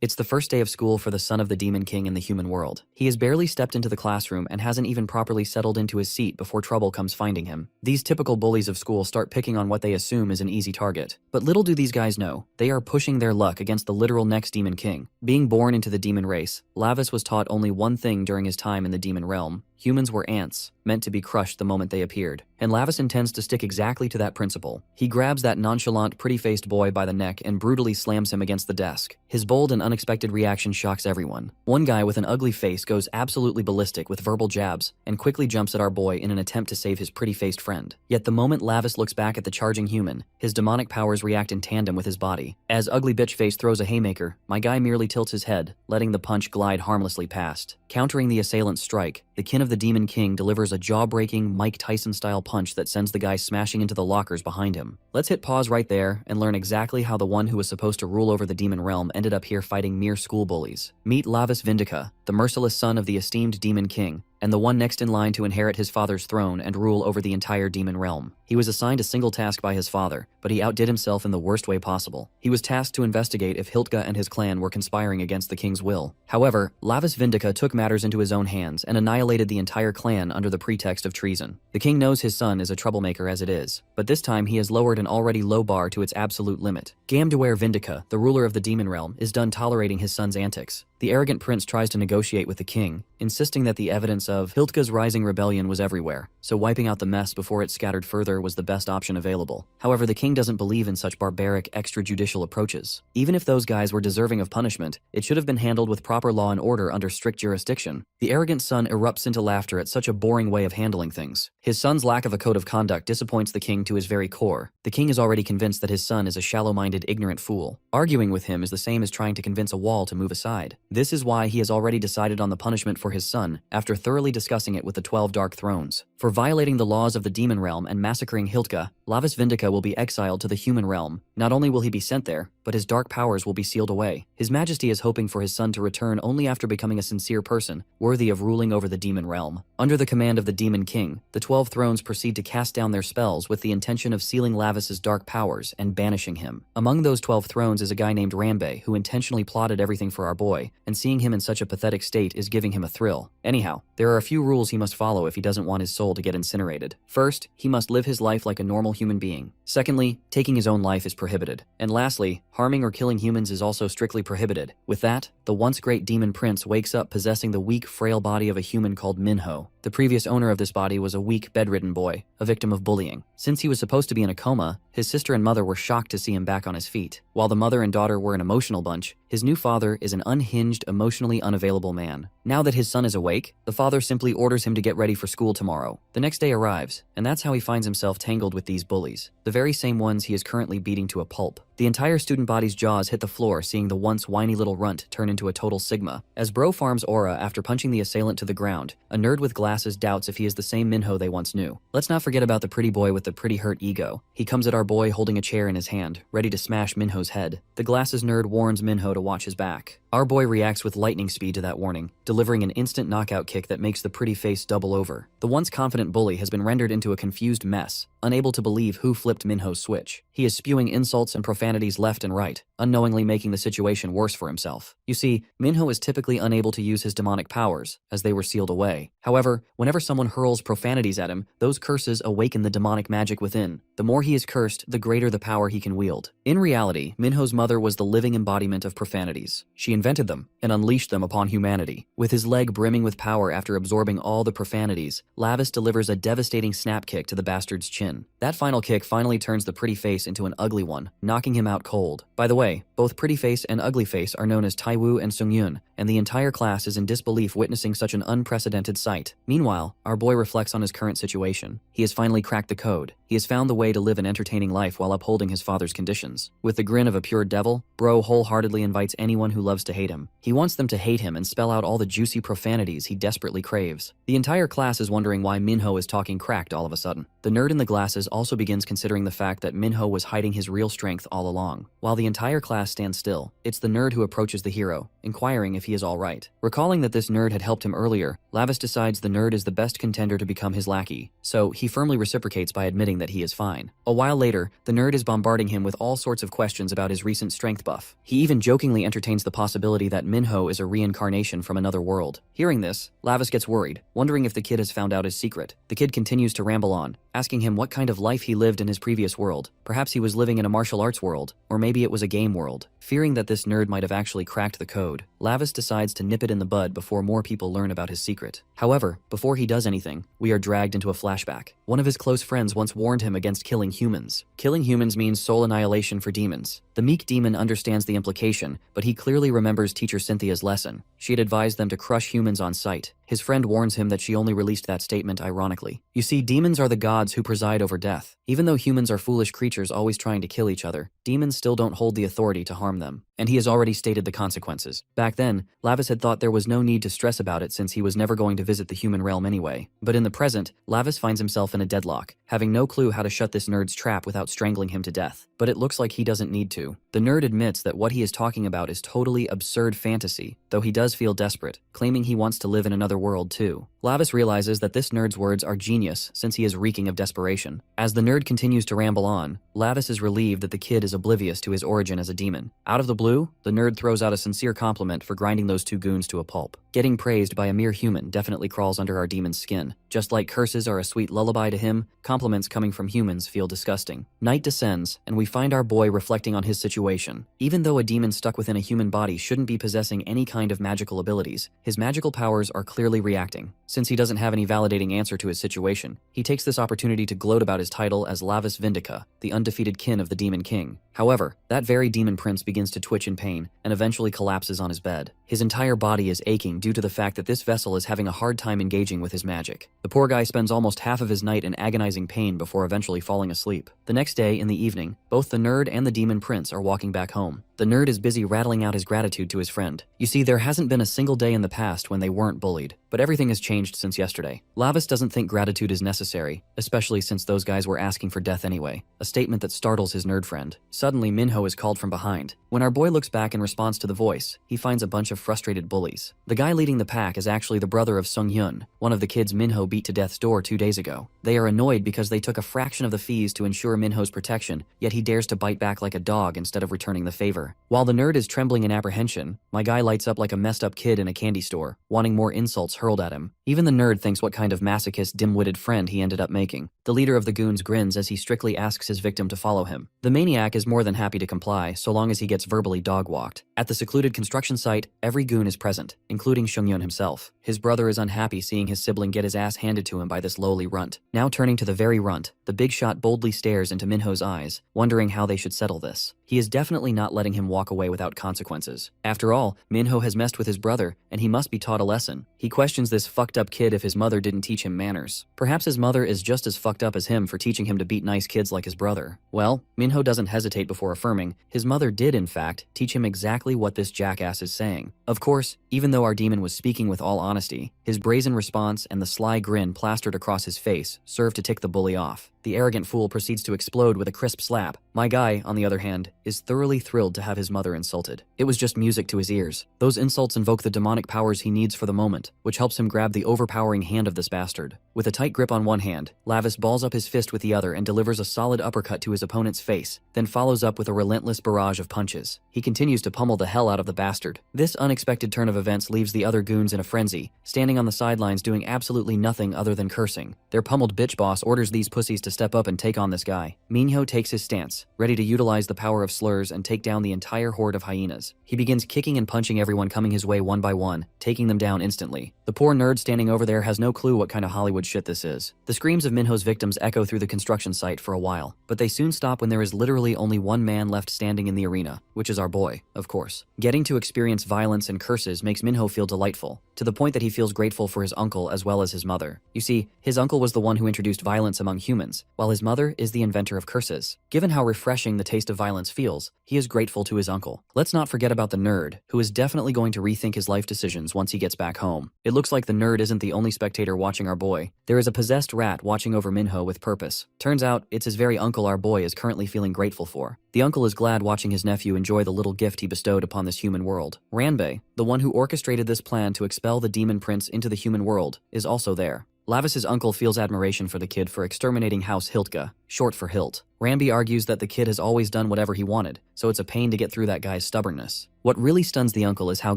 It's the first day of school for the son of the Demon King in the human world. He has barely stepped into the classroom and hasn't even properly settled into his seat before trouble comes finding him. These typical bullies of school start picking on what they assume is an easy target. But little do these guys know, they are pushing their luck against the literal next Demon King. Being born into the demon race, Lavis was taught only one thing during his time in the demon realm. Humans were ants, meant to be crushed the moment they appeared. And Lavis intends to stick exactly to that principle. He grabs that nonchalant, pretty-faced boy by the neck and brutally slams him against the desk. His bold and unexpected reaction shocks everyone. One guy with an ugly face goes absolutely ballistic with verbal jabs and quickly jumps at our boy in an attempt to save his pretty-faced friend. Yet the moment Lavis looks back at the charging human, his demonic powers react in tandem with his body. As Ugly Bitch Face throws a haymaker, my guy merely tilts his head, letting the punch glide harmlessly past. Countering the assailant's strike, the kin of the Demon King delivers a jaw-breaking Mike Tyson-style punch that sends the guy smashing into the lockers behind him. Let's hit pause right there and learn exactly how the one who was supposed to rule over the demon realm ended up here fighting mere school bullies. Meet Lavis Vindica, the merciless son of the esteemed Demon King, and the one next in line to inherit his father's throne and rule over the entire demon realm. He was assigned a single task by his father, but he outdid himself in the worst way possible. He was tasked to investigate if Hiltka and his clan were conspiring against the king's will. However, Lavis Vindica took matters into his own hands and annihilated the entire clan under the pretext of treason. The king knows his son is a troublemaker as it is, but this time he has lowered an already low bar to its absolute limit. Gamdeware Vindica, the ruler of the demon realm, is done tolerating his son's antics. The arrogant prince tries to negotiate with the king, insisting that the evidence of Hiltka's rising rebellion was everywhere, so wiping out the mess before it scattered further was the best option available. However, the king doesn't believe in such barbaric, extrajudicial approaches. Even if those guys were deserving of punishment, it should have been handled with proper law and order under strict jurisdiction. The arrogant son erupts into laughter at such a boring way of handling things. His son's lack of a code of conduct disappoints the king to his very core. The king is already convinced that his son is a shallow-minded, ignorant fool. Arguing with him is the same as trying to convince a wall to move aside. This is why he has already decided on the punishment for his son after thoroughly discussing it with the 12 Dark Thrones. For violating the laws of the demon realm and massacring Hiltka, Lavis Vindica will be exiled to the human realm. Not only will he be sent there, but his dark powers will be sealed away. His Majesty is hoping for his son to return only after becoming a sincere person, worthy of ruling over the demon realm. Under the command of the Demon King, the 12 Thrones proceed to cast down their spells with the intention of sealing Lavis's dark powers and banishing him. Among those 12 Thrones is a guy named Rambe who intentionally plotted everything for our boy, and seeing him in such a pathetic state is giving him a thrill. Anyhow, there are a few rules he must follow if he doesn't want his soul to get incinerated. First, he must live his life like a normal human being. Secondly, taking his own life is prohibited. And lastly, harming or killing humans is also strictly prohibited. With that, the once great demon prince wakes up possessing the weak, frail body of a human called Minho. The previous owner of this body was a weak, bedridden boy, a victim of bullying. Since he was supposed to be in a coma, his sister and mother were shocked to see him back on his feet. While the mother and daughter were an emotional bunch, his new father is an unhinged, emotionally unavailable man. Now that his son is awake, the father simply orders him to get ready for school tomorrow. The next day arrives, and that's how he finds himself tangled with these bullies, the very same ones he is currently beating to a pulp. The entire student body's jaws hit the floor seeing the once whiny little runt turn into a total Sigma. As Bro farms aura after punching the assailant to the ground, a nerd with glasses doubts if he is the same Minho they once knew. Let's not forget about the pretty boy with the pretty hurt ego. He comes at our boy holding a chair in his hand, ready to smash Minho's head. The glasses nerd warns Minho to watch his back. Our boy reacts with lightning speed to that warning, delivering an instant knockout kick that makes the pretty face double over. The once confident bully has been rendered into a confused mess, unable to believe who flipped Minho's switch. He is spewing insults and profanities left and right, unknowingly making the situation worse for himself. You see, Minho is typically unable to use his demonic powers, as they were sealed away. However, whenever someone hurls profanities at him, those curses awaken the demonic magic within. The more he is cursed, the greater the power he can wield. In reality, Minho's mother was the living embodiment of profanities. She invented them and unleashed them upon humanity. With his leg brimming with power after absorbing all the profanities, Lavis delivers a devastating snap kick to the bastard's chin. That final kick finally turns the pretty face into an ugly one, knocking him out cold. By the way, both Pretty Face and Ugly Face are known as Taiwu and Sungyun, and the entire class is in disbelief witnessing such an unprecedented sight. Meanwhile, our boy reflects on his current situation. He has finally cracked the code. He has found the way to live an entertaining life while upholding his father's conditions. With the grin of a pure devil, Bro wholeheartedly invites anyone who loves to hate him. He wants them to hate him and spell out all the juicy profanities he desperately craves. The entire class is wondering why Minho is talking cracked all of a sudden. The nerd in the glasses also begins considering the fact that Minho was hiding his real strength all along. While the entire class stands still, it's the nerd who approaches the hero, inquiring if he is alright. Recalling that this nerd had helped him earlier, Lavis decides the nerd is the best contender to become his lackey, so he firmly reciprocates by admitting that he is fine. A while later, the nerd is bombarding him with all sorts of questions about his recent strength buff. He even jokingly entertains the possibility possibility that Minho is a reincarnation from another world. Hearing this, Lavis gets worried, wondering if the kid has found out his secret. The kid continues to ramble on, asking him what kind of life he lived in his previous world. Perhaps he was living in a martial arts world, or maybe it was a game world. Fearing that this nerd might have actually cracked the code, Lavis decides to nip it in the bud before more people learn about his secret. However, before he does anything, we are dragged into a flashback. One of his close friends once warned him against killing humans. Killing humans means soul annihilation for demons. The meek demon understands the implication, but he clearly remembers teacher Cynthia's lesson. She had advised them to crush humans on sight. His friend warns him that she only released that statement ironically. You see, demons are the gods who preside over death. Even though humans are foolish creatures always trying to kill each other, demons still don't hold the authority to harm them. And he has already stated the consequences. Back then, Lavis had thought there was no need to stress about it since he was never going to visit the human realm anyway. But in the present, Lavis finds himself in a deadlock, having no clue how to shut this nerd's trap without strangling him to death. But it looks like he doesn't need to. The nerd admits that what he is talking about is totally absurd fantasy, though he does feel desperate, claiming he wants to live in another world too. Lavis realizes that this nerd's words are genius since he is reeking of desperation. As the nerd continues to ramble on, Lavis is relieved that the kid is oblivious to his origin as a demon. Out of the blue, the nerd throws out a sincere compliment for grinding those two goons to a pulp. Getting praised by a mere human definitely crawls under our demon's skin. Just like curses are a sweet lullaby to him, compliments coming from humans feel disgusting. Night descends, and we find our boy reflecting on his situation. Even though a demon stuck within a human body shouldn't be possessing any kind of magical abilities, his magical powers are clearly reacting. Since he doesn't have any validating answer to his situation, he takes this opportunity to gloat about his title as Lavis Vindica, the undefeated kin of the Demon King. However, that very demon prince begins to twitch in pain and eventually collapses on his bed. His entire body is aching due to the fact that this vessel is having a hard time engaging with his magic. The poor guy spends almost half of his night in agonizing pain before eventually falling asleep. The next day, in the evening, both the nerd and the demon prince are walking back home. The nerd is busy rattling out his gratitude to his friend. You see, there hasn't been a single day in the past when they weren't bullied, but everything has changed since yesterday. Lavis doesn't think gratitude is necessary, especially since those guys were asking for death anyway, a statement that startles his nerd friend. Suddenly, Minho is called from behind. When our boy looks back in response to the voice, he finds a bunch of frustrated bullies. The guy leading the pack is actually the brother of Sung Hyun, one of the kids Minho beat to death's door 2 days ago. They are annoyed because they took a fraction of the fees to ensure Minho's protection, yet he dares to bite back like a dog instead of returning the favor. While the nerd is trembling in apprehension, my guy lights up like a messed up kid in a candy store, wanting more insults hurled at him. Even the nerd thinks what kind of masochist dim-witted friend he ended up making. The leader of the goons grins as he strictly asks his victim to follow him. The maniac is more than happy to comply, so long as he gets verbally dog-walked. At the secluded construction site, every goon is present, including Sungyeon himself. His brother is unhappy seeing his sibling get his ass handed to him by this lowly runt. Now turning to the very runt, the big shot boldly stares into Minho's eyes, wondering how they should settle this. He is definitely not letting him walk away without consequences. After all, Minho has messed with his brother, and he must be taught a lesson. He questions this fucked up kid if his mother didn't teach him manners. Perhaps his mother is just as fucked up as him for teaching him to beat nice kids like his brother. Well, Minho doesn't hesitate before affirming his mother did in fact teach him exactly what this jackass is saying. Of course, even though our demon was speaking with all honesty, his brazen response and the sly grin plastered across his face served to tick the bully off. The arrogant fool proceeds to explode with a crisp slap. My guy, on the other hand, is thoroughly thrilled to have his mother insulted. It was just music to his ears. Those insults invoke the demonic powers he needs for the moment, which helps him grab the overpowering hand of this bastard. With a tight grip on one hand, Lavis balls up his fist with the other and delivers a solid uppercut to his opponent's face, then follows up with a relentless barrage of punches. He continues to pummel the hell out of the bastard. This unexpected turn of events leaves the other goons in a frenzy, standing on the sidelines doing absolutely nothing other than cursing. Their pummeled bitch boss orders these pussies to step up and take on this guy. Minho takes his stance, ready to utilize the power of slurs and take down the entire horde of hyenas. He begins kicking and punching everyone coming his way one by one, taking them down instantly. The poor nerd standing over there has no clue what kind of Hollywood shit this is. The screams of Minho's victims echo through the construction site for a while, but they soon stop when there is literally only one man left standing in the arena, which is our boy, of course. Getting to experience violence and curses makes Minho feel delightful, to the point that he feels grateful for his uncle as well as his mother. You see, his uncle was the one who introduced violence among humans, while his mother is the inventor of curses. Given how refreshing the taste of violence feels, he is grateful to his uncle. Let's not forget about the nerd, who is definitely going to rethink his life decisions once he gets back home. It looks like the nerd isn't the only spectator watching our boy. There is a possessed rat watching over Minho with purpose. Turns out, it's his very uncle our boy is currently feeling grateful for. The uncle is glad watching his nephew enjoy the little gift he bestowed upon this human world. Ranbei, the one who orchestrated this plan to expel the demon prince into the human world, is also there. Lavis's uncle feels admiration for the kid for exterminating House Hiltka. short for hilt. Rambi argues that the kid has always done whatever he wanted, so it's a pain to get through that guy's stubbornness. What really stuns the uncle is how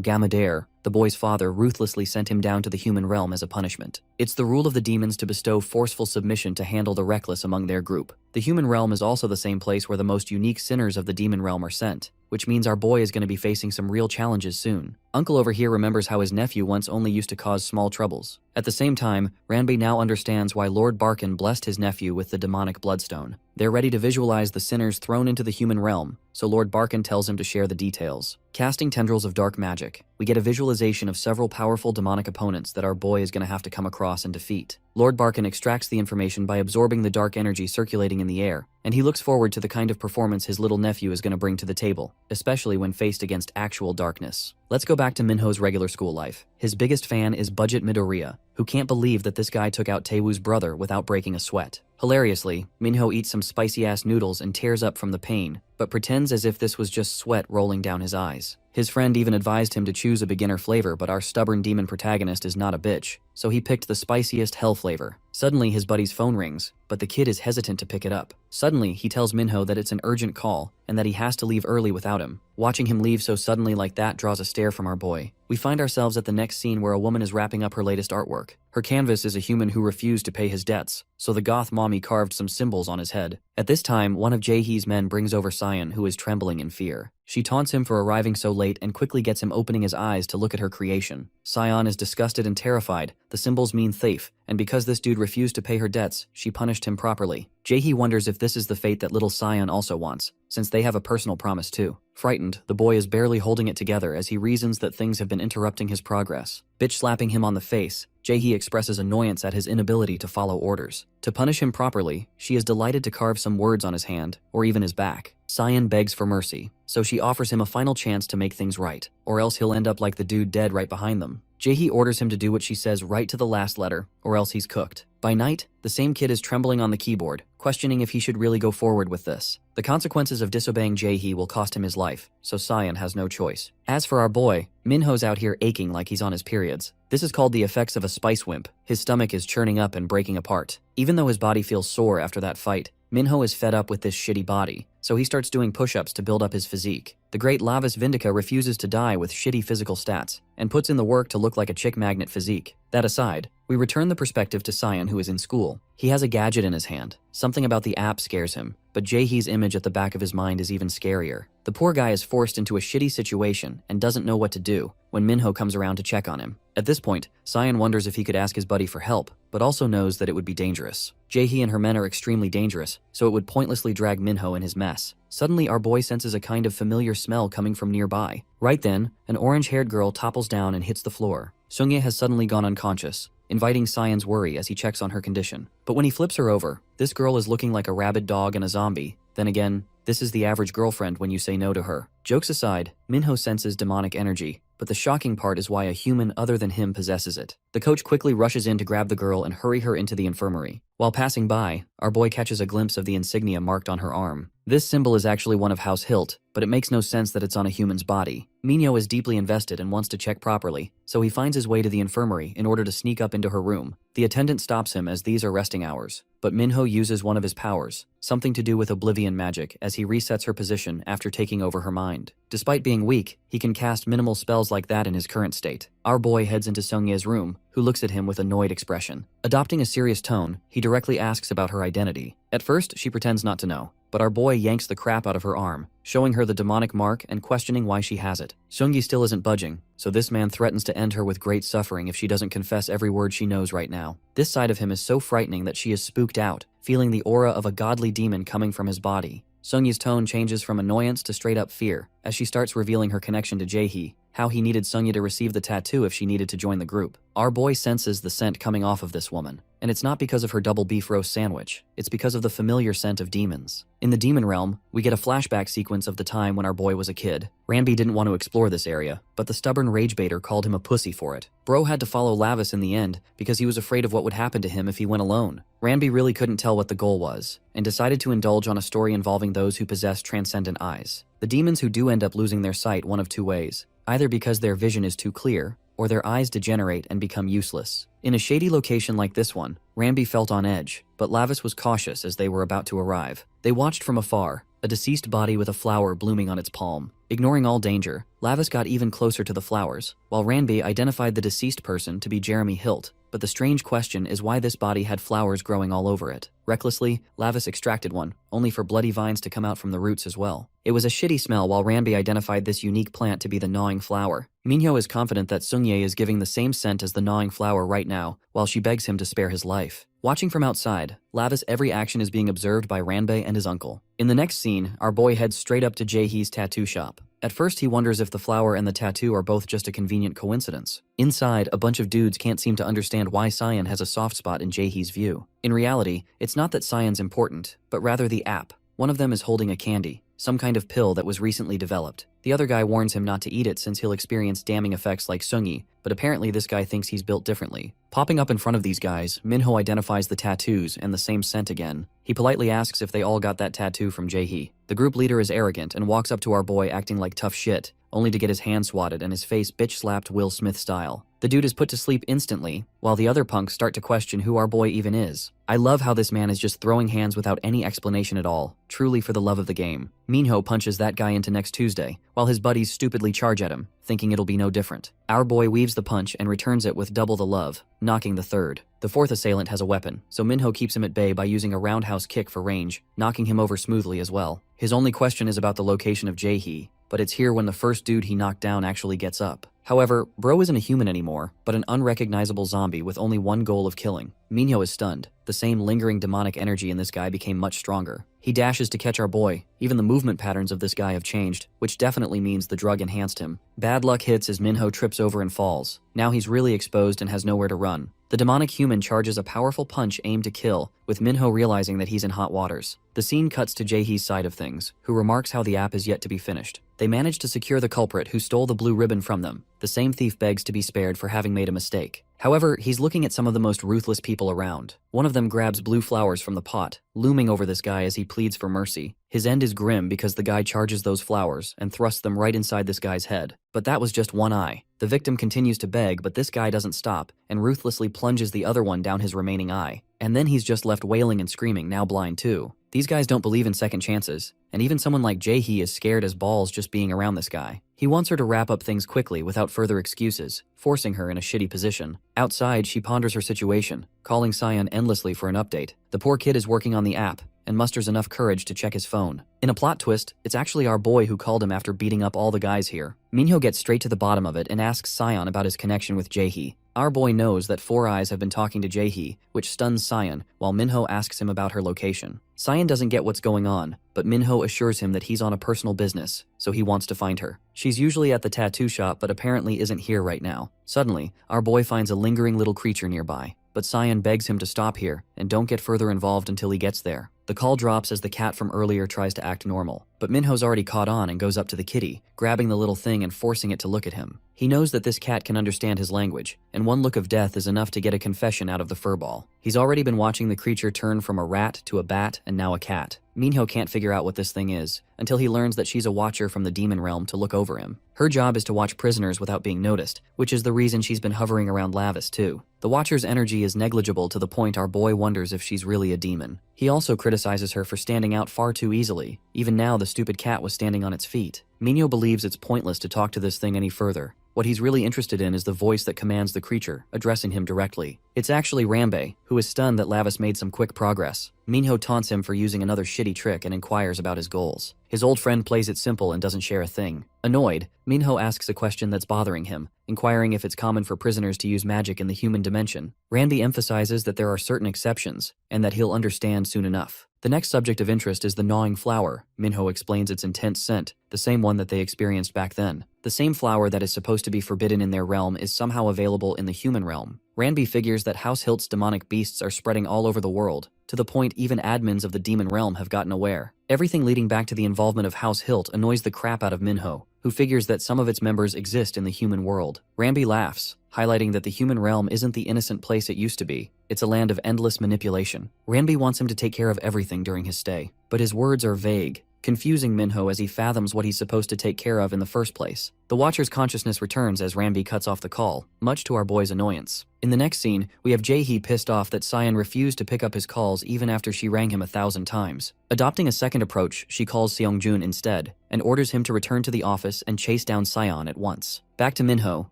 Gamadair, the boy's father, ruthlessly sent him down to the human realm as a punishment. It's the rule of the demons to bestow forceful submission to handle the reckless among their group. The human realm is also the same place where the most unique sinners of the demon realm are sent, which means our boy is going to be facing some real challenges soon. Uncle over here remembers how his nephew once only used to cause small troubles. At the same time, Ranbi now understands why Lord Barkin blessed his nephew with the demonic bloodstone. They're ready to visualize the sinners thrown into the human realm, so Lord Barkin tells him to share the details. Casting tendrils of dark magic, we get a visualization of several powerful demonic opponents that our boy is going to have to come across and defeat. Lord Barkin extracts the information by absorbing the dark energy circulating in the air, and he looks forward to the kind of performance his little nephew is going to bring to the table, especially when faced against actual darkness. Let's go back to Minho's regular school life. His biggest fan is Budget Midoriya, who can't believe that this guy took out Taewoo's brother without breaking a sweat. Hilariously, Minho eats some spicy-ass noodles and tears up from the pain, but pretends as if this was just sweat rolling down his eyes. His friend even advised him to choose a beginner flavor, but our stubborn demon protagonist is not a bitch, so he picked the spiciest hell flavor. Suddenly, his buddy's phone rings, but the kid is hesitant to pick it up. Suddenly, he tells Minho that it's an urgent call and that he has to leave early without him. Watching him leave so suddenly like that draws a stare from our boy. We find ourselves at the next scene where a woman is wrapping up her latest artwork. Her canvas is a human who refused to pay his debts, so the goth mommy carved some symbols on his head. At this time, one of Jaehee's men brings over Sion, who is trembling in fear. She taunts him for arriving so late and quickly gets him opening his eyes to look at her creation. Sion is disgusted and terrified. The symbols mean thief, and because this dude refused to pay her debts, she punished him properly. Jaehee wonders if this is the fate that little Sion also wants, since they have a personal promise too. Frightened, the boy is barely holding it together as he reasons that things have been interrupting his progress. Bitch slapping him on the face, Jaehee expresses annoyance at his inability to follow orders. To punish him properly, she is delighted to carve some words on his hand, or even his back. Sion begs for mercy, so she offers him a final chance to make things right, or else he'll end up like the dude dead right behind them. Jaehee orders him to do what she says right to the last letter, or else he's cooked. By night, the same kid is trembling on the keyboard, questioning if he should really go forward with this. The consequences of disobeying Jaehee will cost him his life, so Sion has no choice. As for our boy, Minho's out here aching like he's on his periods. This is called the effects of a spice wimp. His stomach is churning up and breaking apart. Even though his body feels sore after that fight, Minho is fed up with this shitty body, so he starts doing push-ups to build up his physique. The great Lavis Vindica refuses to die with shitty physical stats, and puts in the work to look like a chick magnet physique. That aside, we return the perspective to Sion, who is in school. He has a gadget in his hand. Something about the app scares him, but Jaehee's image at the back of his mind is even scarier. The poor guy is forced into a shitty situation and doesn't know what to do when Minho comes around to check on him. At this point, Sion wonders if he could ask his buddy for help, but also knows that it would be dangerous. Jaehee and her men are extremely dangerous, so it would pointlessly drag Minho in his mess. Suddenly, our boy senses a kind of familiar smell coming from nearby. Right then, an orange-haired girl topples down and hits the floor. Seungye has suddenly gone unconscious, inviting Sion's worry as he checks on her condition. But when he flips her over, this girl is looking like a rabid dog and a zombie. Then again, this is the average girlfriend when you say no to her. Jokes aside, Minho senses demonic energy, but the shocking part is why a human other than him possesses it. The coach quickly rushes in to grab the girl and hurry her into the infirmary. While passing by, our boy catches a glimpse of the insignia marked on her arm. This symbol is actually one of House Hilt, but it makes no sense that it's on a human's body. Minho is deeply invested and wants to check properly, so he finds his way to the infirmary in order to sneak up into her room. The attendant stops him as these are resting hours, but Minho uses one of his powers, something to do with oblivion magic, as he resets her position after taking over her mind. Despite being weak, he can cast minimal spells like that in his current state. Our boy heads into Seungye's room, who looks at him with annoyed expression. Adopting a serious tone, he directly asks about her identity. At first, she pretends not to know, but our boy yanks the crap out of her arm, showing her the demonic mark and questioning why she has it. Seungye still isn't budging, so this man threatens to end her with great suffering if she doesn't confess every word she knows right now. This side of him is so frightening that she is spooked out, feeling the aura of a godly demon coming from his body. Seungye's tone changes from annoyance to straight-up fear, as she starts revealing her connection to Jaehee, how he needed Seungye to receive the tattoo if she needed to join the group. Our boy senses the scent coming off of this woman, and it's not because of her double beef roast sandwich, it's because of the familiar scent of demons. In the demon realm, we get a flashback sequence of the time when our boy was a kid. Ranbi didn't want to explore this area, but the stubborn rage baiter called him a pussy for it. Bro had to follow Lavis in the end because he was afraid of what would happen to him if he went alone. Ranbi really couldn't tell what the goal was, and decided to indulge on a story involving those who possess transcendent eyes. The demons who do end up losing their sight one of two ways. Either because their vision is too clear, or their eyes degenerate and become useless. In a shady location like this one, Rambi felt on edge, but Lavis was cautious as they were about to arrive. They watched from afar, a deceased body with a flower blooming on its palm. Ignoring all danger, Lavis got even closer to the flowers, while Ranby identified the deceased person to be Jeremy Hilt. But the strange question is why this body had flowers growing all over it. Recklessly, Lavis extracted one, only for bloody vines to come out from the roots as well. It was a shitty smell while Ranby identified this unique plant to be the gnawing flower. Minho is confident that Sungye is giving the same scent as the gnawing flower right now, while she begs him to spare his life. Watching from outside, Lavis' every action is being observed by Ranbei and his uncle. In the next scene, our boy heads straight up to Jaehee's tattoo shop. At first he wonders if the flower and the tattoo are both just a convenient coincidence. Inside, a bunch of dudes can't seem to understand why Cyan has a soft spot in Jaehee's view. In reality, it's not that Cyan's important, but rather the app. One of them is holding a candy, some kind of pill that was recently developed. The other guy warns him not to eat it since he'll experience damning effects like Sungyi, but apparently this guy thinks he's built differently. Popping up in front of these guys, Minho identifies the tattoos and the same scent again. He politely asks if they all got that tattoo from Jaehee. The group leader is arrogant and walks up to our boy acting like tough shit, only to get his hand swatted and his face bitch-slapped Will Smith style. The dude is put to sleep instantly, while the other punks start to question who our boy even is. I love how this man is just throwing hands without any explanation at all, truly for the love of the game. Minho punches that guy into next Tuesday, while his buddies stupidly charge at him, thinking it'll be no different. Our boy weaves the punch and returns it with double the love, knocking the third. The fourth assailant has a weapon, so Minho keeps him at bay by using a roundhouse kick for range, knocking him over smoothly as well. His only question is about the location of Jaehee, but it's here when the first dude he knocked down actually gets up. However, Bro isn't a human anymore, but an unrecognizable zombie with only one goal of killing. Minho is stunned. The same lingering demonic energy in this guy became much stronger. He dashes to catch our boy. Even the movement patterns of this guy have changed, which definitely means the drug enhanced him. Bad luck hits as Minho trips over and falls. Now he's really exposed and has nowhere to run. The demonic human charges a powerful punch aimed to kill, with Minho realizing that he's in hot waters. The scene cuts to Jaehee's side of things, who remarks how the app is yet to be finished. They manage to secure the culprit who stole the blue ribbon from them. The same thief begs to be spared for having made a mistake. However, he's looking at some of the most ruthless people around. One of them grabs blue flowers from the pot, looming over this guy as he pleads for mercy. His end is grim because the guy charges those flowers and thrusts them right inside this guy's head. But that was just one eye. The victim continues to beg, but this guy doesn't stop and ruthlessly plunges the other one down his remaining eye. And then he's just left wailing and screaming, now blind too. These guys don't believe in second chances, and even someone like Jaehee is scared as balls just being around this guy. He wants her to wrap up things quickly without further excuses, forcing her in a shitty position. Outside, she ponders her situation, calling Cyan endlessly for an update. The poor kid is working on the app, and musters enough courage to check his phone. In a plot twist, it's actually our boy who called him after beating up all the guys here. Minho gets straight to the bottom of it and asks Cyan about his connection with Jaehee. Our boy knows that Four Eyes have been talking to Jaehee, which stuns Cyan, while Minho asks him about her location. Cyan doesn't get what's going on, but Minho assures him that he's on a personal business, so he wants to find her. She's usually at the tattoo shop but apparently isn't here right now. Suddenly, our boy finds a lingering little creature nearby, but Cyan begs him to stop here and don't get further involved until he gets there. The call drops as the cat from earlier tries to act normal, but Minho's already caught on and goes up to the kitty, grabbing the little thing and forcing it to look at him. He knows that this cat can understand his language, and one look of death is enough to get a confession out of the furball. He's already been watching the creature turn from a rat to a bat and now a cat. Minho can't figure out what this thing is, until he learns that she's a watcher from the demon realm to look over him. Her job is to watch prisoners without being noticed, which is the reason she's been hovering around Lavis too. The watcher's energy is negligible to the point our boy wonders if she's really a demon. He also criticizes her for standing out far too easily. Even now, the stupid cat was standing on its feet. Minho believes it's pointless to talk to this thing any further. What he's really interested in is the voice that commands the creature, addressing him directly. It's actually Ranbei, who is stunned that Lavis made some quick progress. Minho taunts him for using another shitty trick and inquires about his goals. His old friend plays it simple and doesn't share a thing. Annoyed, Minho asks a question that's bothering him, inquiring if it's common for prisoners to use magic in the human dimension. Randy emphasizes that there are certain exceptions, and that he'll understand soon enough. The next subject of interest is the gnawing flower. Minho explains its intense scent, the same one that they experienced back then. The same flower that is supposed to be forbidden in their realm is somehow available in the human realm. Ranby figures that House Hilt's demonic beasts are spreading all over the world, to the point even admins of the demon realm have gotten aware. Everything leading back to the involvement of House Hilt annoys the crap out of Minho, who figures that some of its members exist in the human world. Ranby laughs, highlighting that the human realm isn't the innocent place it used to be. It's a land of endless manipulation. Ranby wants him to take care of everything during his stay, but his words are vague. confusing Minho as he fathoms what he's supposed to take care of in the first place. The Watcher's consciousness returns as Ranbi cuts off the call, much to our boy's annoyance. In the next scene, we have Jae-hee pissed off that Sion refused to pick up his calls even after she rang him 1,000 times. Adopting a second approach, she calls Seong-jun instead, and orders him to return to the office and chase down Sion at once. Back to Minho,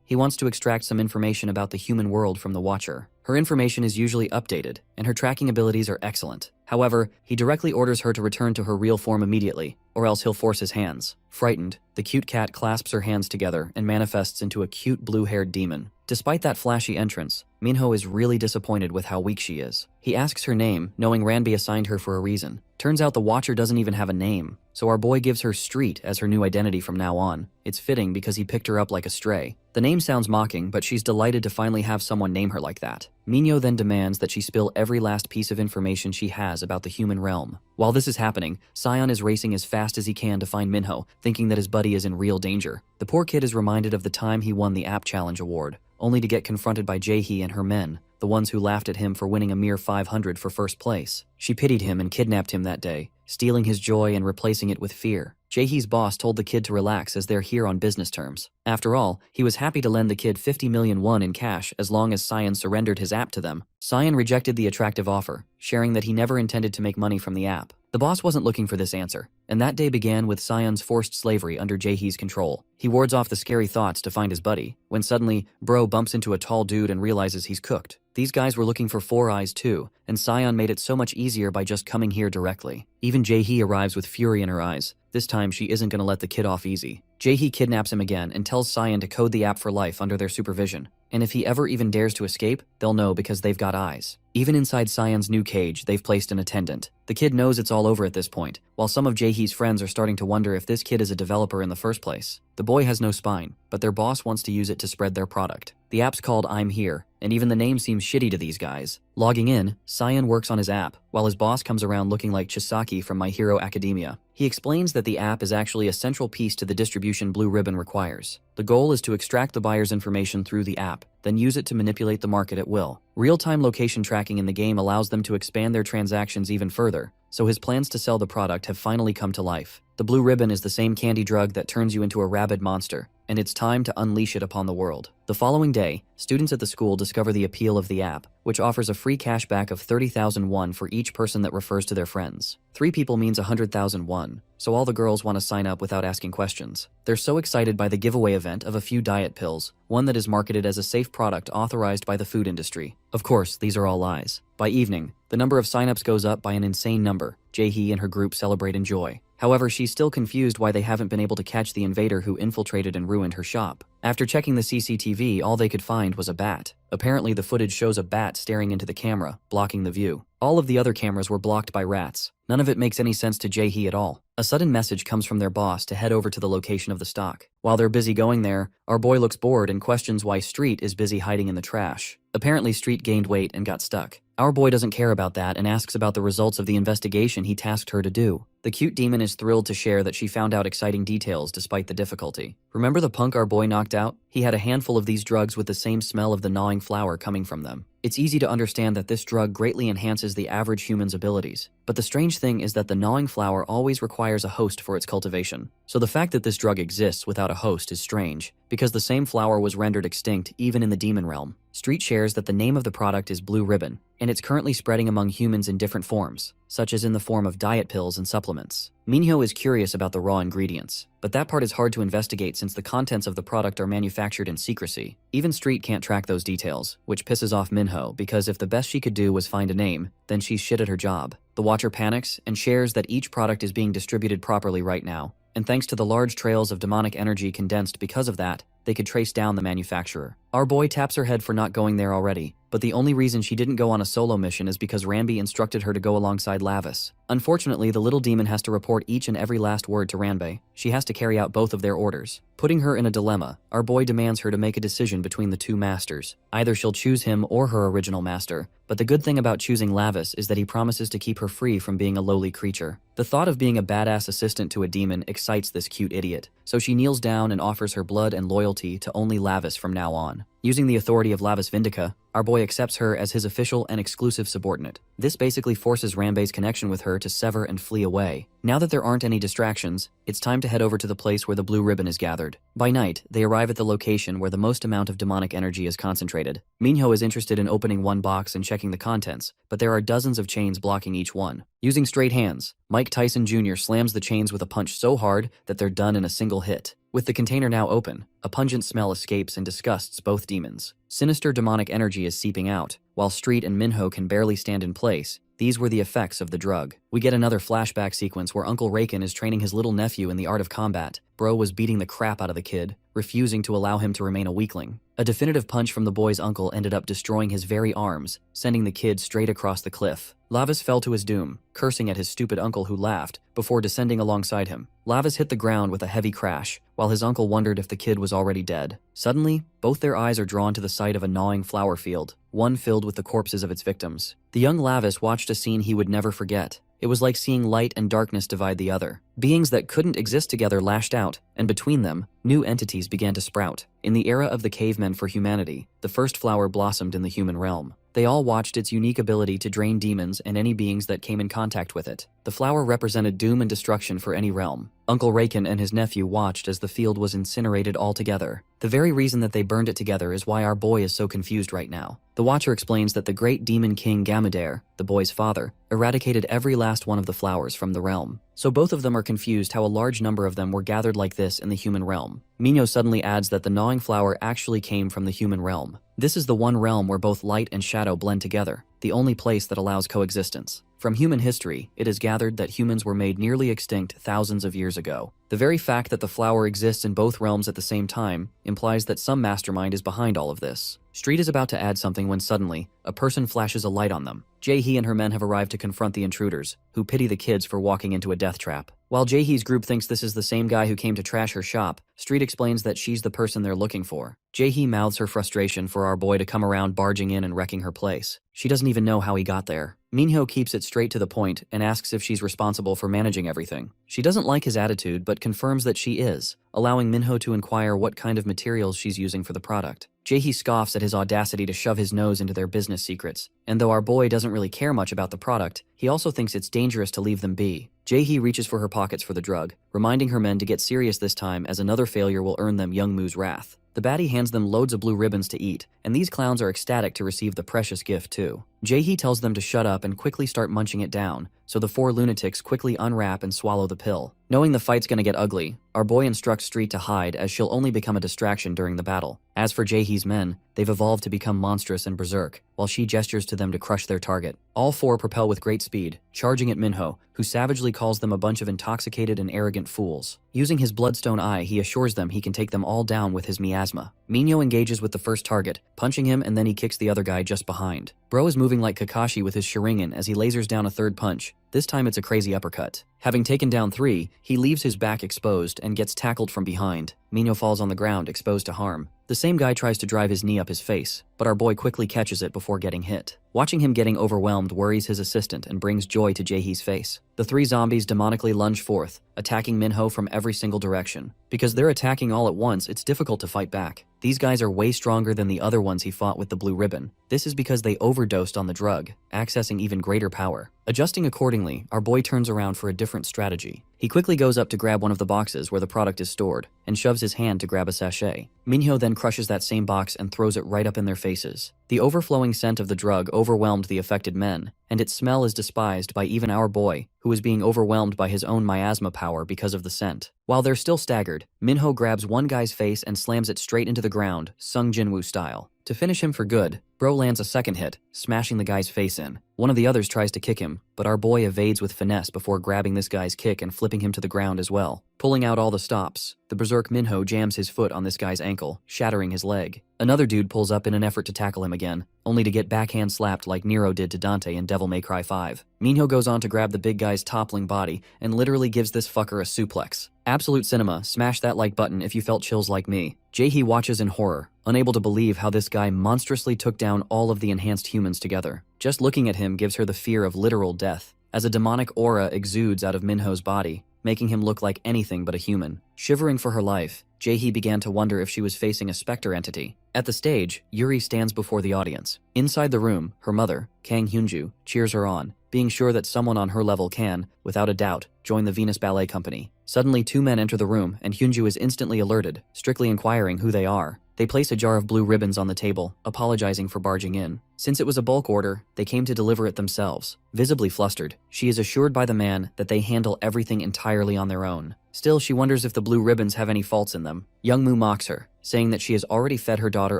he wants to extract some information about the human world from the Watcher. Her information is usually updated, and her tracking abilities are excellent. However, he directly orders her to return to her real form immediately, or else he'll force his hands. Frightened, the cute cat clasps her hands together and manifests into a cute blue-haired demon. Despite that flashy entrance, Minho is really disappointed with how weak she is. He asks her name, knowing Ranbi assigned her for a reason. Turns out the Watcher doesn't even have a name, so our boy gives her Street as her new identity from now on. It's fitting because he picked her up like a stray. The name sounds mocking, but she's delighted to finally have someone name her like that. Minho then demands that she spill every last piece of information she has about the human realm. While this is happening, Sion is racing as fast as he can to find Minho, thinking that his buddy is in real danger. The poor kid is reminded of the time he won the App Challenge award, only to get confronted by Jae-hee and her men, the ones who laughed at him for winning a mere 500 for first place. She pitied him and kidnapped him that day, stealing his joy and replacing it with fear. Jae-hee's boss told the kid to relax as they're here on business terms. After all, he was happy to lend the kid 50 million won in cash as long as Sion surrendered his app to them. Sion rejected the attractive offer, sharing that he never intended to make money from the app. The boss wasn't looking for this answer, and that day began with Sion's forced slavery under Jae-hee's control. He wards off the scary thoughts to find his buddy, when suddenly, Bro bumps into a tall dude and realizes he's cooked. These guys were looking for Four Eyes too, and Sion made it so much easier by just coming here directly. Even Jae-hee arrives with fury in her eyes. This time she isn't gonna let the kid off easy. Jae-hee kidnaps him again and tells Sion to code the app for life under their supervision. And if he ever even dares to escape, they'll know because they've got eyes. Even inside Sion's new cage, they've placed an attendant. The kid knows it's all over at this point, while some of Jae-hee's friends are starting to wonder if this kid is a developer in the first place. The boy has no spine, but their boss wants to use it to spread their product. The app's called I'm Here, and even the name seems shitty to these guys. Logging in, Sion works on his app, while his boss comes around looking like Chisaki from My Hero Academia. He explains that the app is actually a central piece to the distribution Blue Ribbon requires. The goal is to extract the buyer's information through the app, then use it to manipulate the market at will. Real-time location tracking in the game allows them to expand their transactions even further, so his plans to sell the product have finally come to life. The Blue Ribbon is the same candy drug that turns you into a rabid monster, and it's time to unleash it upon the world. The following day, students at the school discover the appeal of the app, which offers a free cashback of 30,000 won for each person that refers to their friends. 3 people means 100,000 won, so all the girls want to sign up without asking questions. They're so excited by the giveaway event of a few diet pills, one that is marketed as a safe product authorized by the food industry. Of course, these are all lies. By evening, the number of signups goes up by an insane number. Jae-hee and her group celebrate in joy. However, she's still confused why they haven't been able to catch the invader who infiltrated and ruined her shop. After checking the CCTV, all they could find was a bat. Apparently, the footage shows a bat staring into the camera, blocking the view. All of the other cameras were blocked by rats. None of it makes any sense to Jae-hee at all. A sudden message comes from their boss to head over to the location of the stock. While they're busy going there, our boy looks bored and questions why Street is busy hiding in the trash. Apparently, Street gained weight and got stuck. Our boy doesn't care about that and asks about the results of the investigation he tasked her to do. The cute demon is thrilled to share that she found out exciting details despite the difficulty. Remember the punk our boy knocked out? He had a handful of these drugs with the same smell of the gnawing flower coming from them. It's easy to understand that this drug greatly enhances the average human's abilities. But the strange thing is that the gnawing flower always requires a host for its cultivation. So the fact that this drug exists without a host is strange, because the same flower was rendered extinct even in the demon realm. Street shares that the name of the product is Blue Ribbon, and it's currently spreading among humans in different forms, such as in the form of diet pills and supplements. Minho is curious about the raw ingredients, but that part is hard to investigate since the contents of the product are manufactured in secrecy. Even Street can't track those details, which pisses off Minho because if the best she could do was find a name, then she's shit at her job. The Watcher panics and shares that each product is being distributed properly right now, and thanks to the large trails of demonic energy condensed because of that, they could trace down the manufacturer. Our boy taps her head for not going there already, but the only reason she didn't go on a solo mission is because Ranbi instructed her to go alongside Lavis. Unfortunately, the little demon has to report each and every last word to Ranbi. She has to carry out both of their orders. Putting her in a dilemma, our boy demands her to make a decision between the two masters. Either she'll choose him or her original master, but the good thing about choosing Lavis is that he promises to keep her free from being a lowly creature. The thought of being a badass assistant to a demon excites this cute idiot, so she kneels down and offers her blood and loyalty to only Lavis from now on. one. Using the authority of Lavis Vindica, our boy accepts her as his official and exclusive subordinate. This basically forces Ranbei's connection with her to sever and flee away. Now that there aren't any distractions, it's time to head over to the place where the blue ribbon is gathered. By night, they arrive at the location where the most amount of demonic energy is concentrated. Minho is interested in opening one box and checking the contents, but there are dozens of chains blocking each one. Using straight hands, Mike Tyson Jr. slams the chains with a punch so hard that they're done in a single hit. With the container now open, a pungent smell escapes and disgusts both demons. Sinister demonic energy is seeping out, while Street and Minho can barely stand in place. These were the effects of the drug. We get another flashback sequence where Uncle Raken is training his little nephew in the art of combat. Bro was beating the crap out of the kid, refusing to allow him to remain a weakling. A definitive punch from the boy's uncle ended up destroying his very arms, sending the kid straight across the cliff. Lavis fell to his doom, cursing at his stupid uncle who laughed, before descending alongside him. Lavis hit the ground with a heavy crash, while his uncle wondered if the kid was already dead. Suddenly, both their eyes are drawn to the sight of a gnawing flower field, one filled with the corpses of its victims. The young Lavis watched a scene he would never forget. It was like seeing light and darkness divide the other. Beings that couldn't exist together lashed out, and between them, new entities began to sprout. In the era of the cavemen for humanity, the first flower blossomed in the human realm. They all watched its unique ability to drain demons and any beings that came in contact with it. The flower represented doom and destruction for any realm. Uncle Raken and his nephew watched as the field was incinerated altogether. The very reason that they burned it together is why our boy is so confused right now. The Watcher explains that the great demon king Gamadair, the boy's father, eradicated every last one of the flowers from the realm. So both of them are confused how a large number of them were gathered like this in the human realm. Minho suddenly adds that the gnawing flower actually came from the human realm. This is the one realm where both light and shadow blend together, the only place that allows coexistence. From human history, it is gathered that humans were made nearly extinct thousands of years ago. The very fact that the flower exists in both realms at the same time implies that some mastermind is behind all of this. Street is about to add something when suddenly, a person flashes a light on them. Jae-hee and her men have arrived to confront the intruders, who pity the kids for walking into a death trap. While Jae-hee's group thinks this is the same guy who came to trash her shop, Street explains that she's the person they're looking for. Jae-hee mouths her frustration for our boy to come around barging in and wrecking her place. She doesn't even know how he got there. Minho keeps it straight to the point and asks if she's responsible for managing everything. She doesn't like his attitude but confirms that she is, allowing Minho to inquire what kind of materials she's using for the product. Jae-hee scoffs at his audacity to shove his nose into their business secrets, and though our boy doesn't really care much about the product, he also thinks it's dangerous to leave them be. Jae-hee reaches for her pockets for the drug, reminding her men to get serious this time as another failure will earn them Young Moo's wrath. The baddie hands them loads of blue ribbons to eat, and these clowns are ecstatic to receive the precious gift too. Jae-hee tells them to shut up and quickly start munching it down, so the four lunatics quickly unwrap and swallow the pill. Knowing the fight's gonna get ugly, our boy instructs Street to hide as she'll only become a distraction during the battle. As for Jae-hee's men, they've evolved to become monstrous and berserk, while she gestures to them to crush their target. All four propel with great speed, charging at Minho, who savagely calls them a bunch of intoxicated and arrogant fools. Using his bloodstone eye, he assures them he can take them all down with his miasma. Minho engages with the first target, punching him, and then he kicks the other guy just behind. Bro is moving like Kakashi with his Sharingan as he lasers down a third punch. This time it's a crazy uppercut. Having taken down 3, he leaves his back exposed and gets tackled from behind. Minho falls on the ground, exposed to harm. The same guy tries to drive his knee up his face, but our boy quickly catches it before getting hit. Watching him getting overwhelmed worries his assistant and brings joy to Jae-hee's face. The 3 zombies demonically lunge forth, attacking Minho from every single direction. Because they're attacking all at once, it's difficult to fight back. These guys are way stronger than the other ones he fought with the blue ribbon. This is because they overdosed on the drug, accessing even greater power. Adjusting accordingly, our boy turns around for a different strategy. He quickly goes up to grab one of the boxes where the product is stored, and shoves his hand to grab a sachet. Minho then crushes that same box and throws it right up in their faces. The overflowing scent of the drug overwhelmed the affected men, and its smell is despised by even our boy, who is being overwhelmed by his own miasma power because of the scent. While they're still staggered, Minho grabs one guy's face and slams it straight into the ground, Sung Jinwoo style. To finish him for good, Bro lands a second hit, smashing the guy's face in. One of the others tries to kick him, but our boy evades with finesse before grabbing this guy's kick and flipping him to the ground as well. Pulling out all the stops, the berserk Minho jams his foot on this guy's ankle, shattering his leg. Another dude pulls up in an effort to tackle him again, only to get backhand slapped like Nero did to Dante in Devil May Cry 5. Minho goes on to grab the big guy's toppling body and literally gives this fucker a suplex. Absolute cinema, smash that like button if you felt chills like me. Jae-hee watches in horror, unable to believe how this guy monstrously took down all of the enhanced humans together. Just looking at him gives her the fear of literal death, as a demonic aura exudes out of Minho's body, making him look like anything but a human. Shivering for her life, Jae-hee began to wonder if she was facing a specter entity. At the stage, Yuri stands before the audience. Inside the room, her mother, Kang Hyunju, cheers her on, being sure that someone on her level can, without a doubt, join the Venus Ballet Company. Suddenly, two men enter the room and Hyunju is instantly alerted, strictly inquiring who they are. They place a jar of blue ribbons on the table, apologizing for barging in. Since it was a bulk order, they came to deliver it themselves. Visibly flustered, she is assured by the man that they handle everything entirely on their own. Still, she wonders if the blue ribbons have any faults in them. Youngmoo mocks her, saying that she has already fed her daughter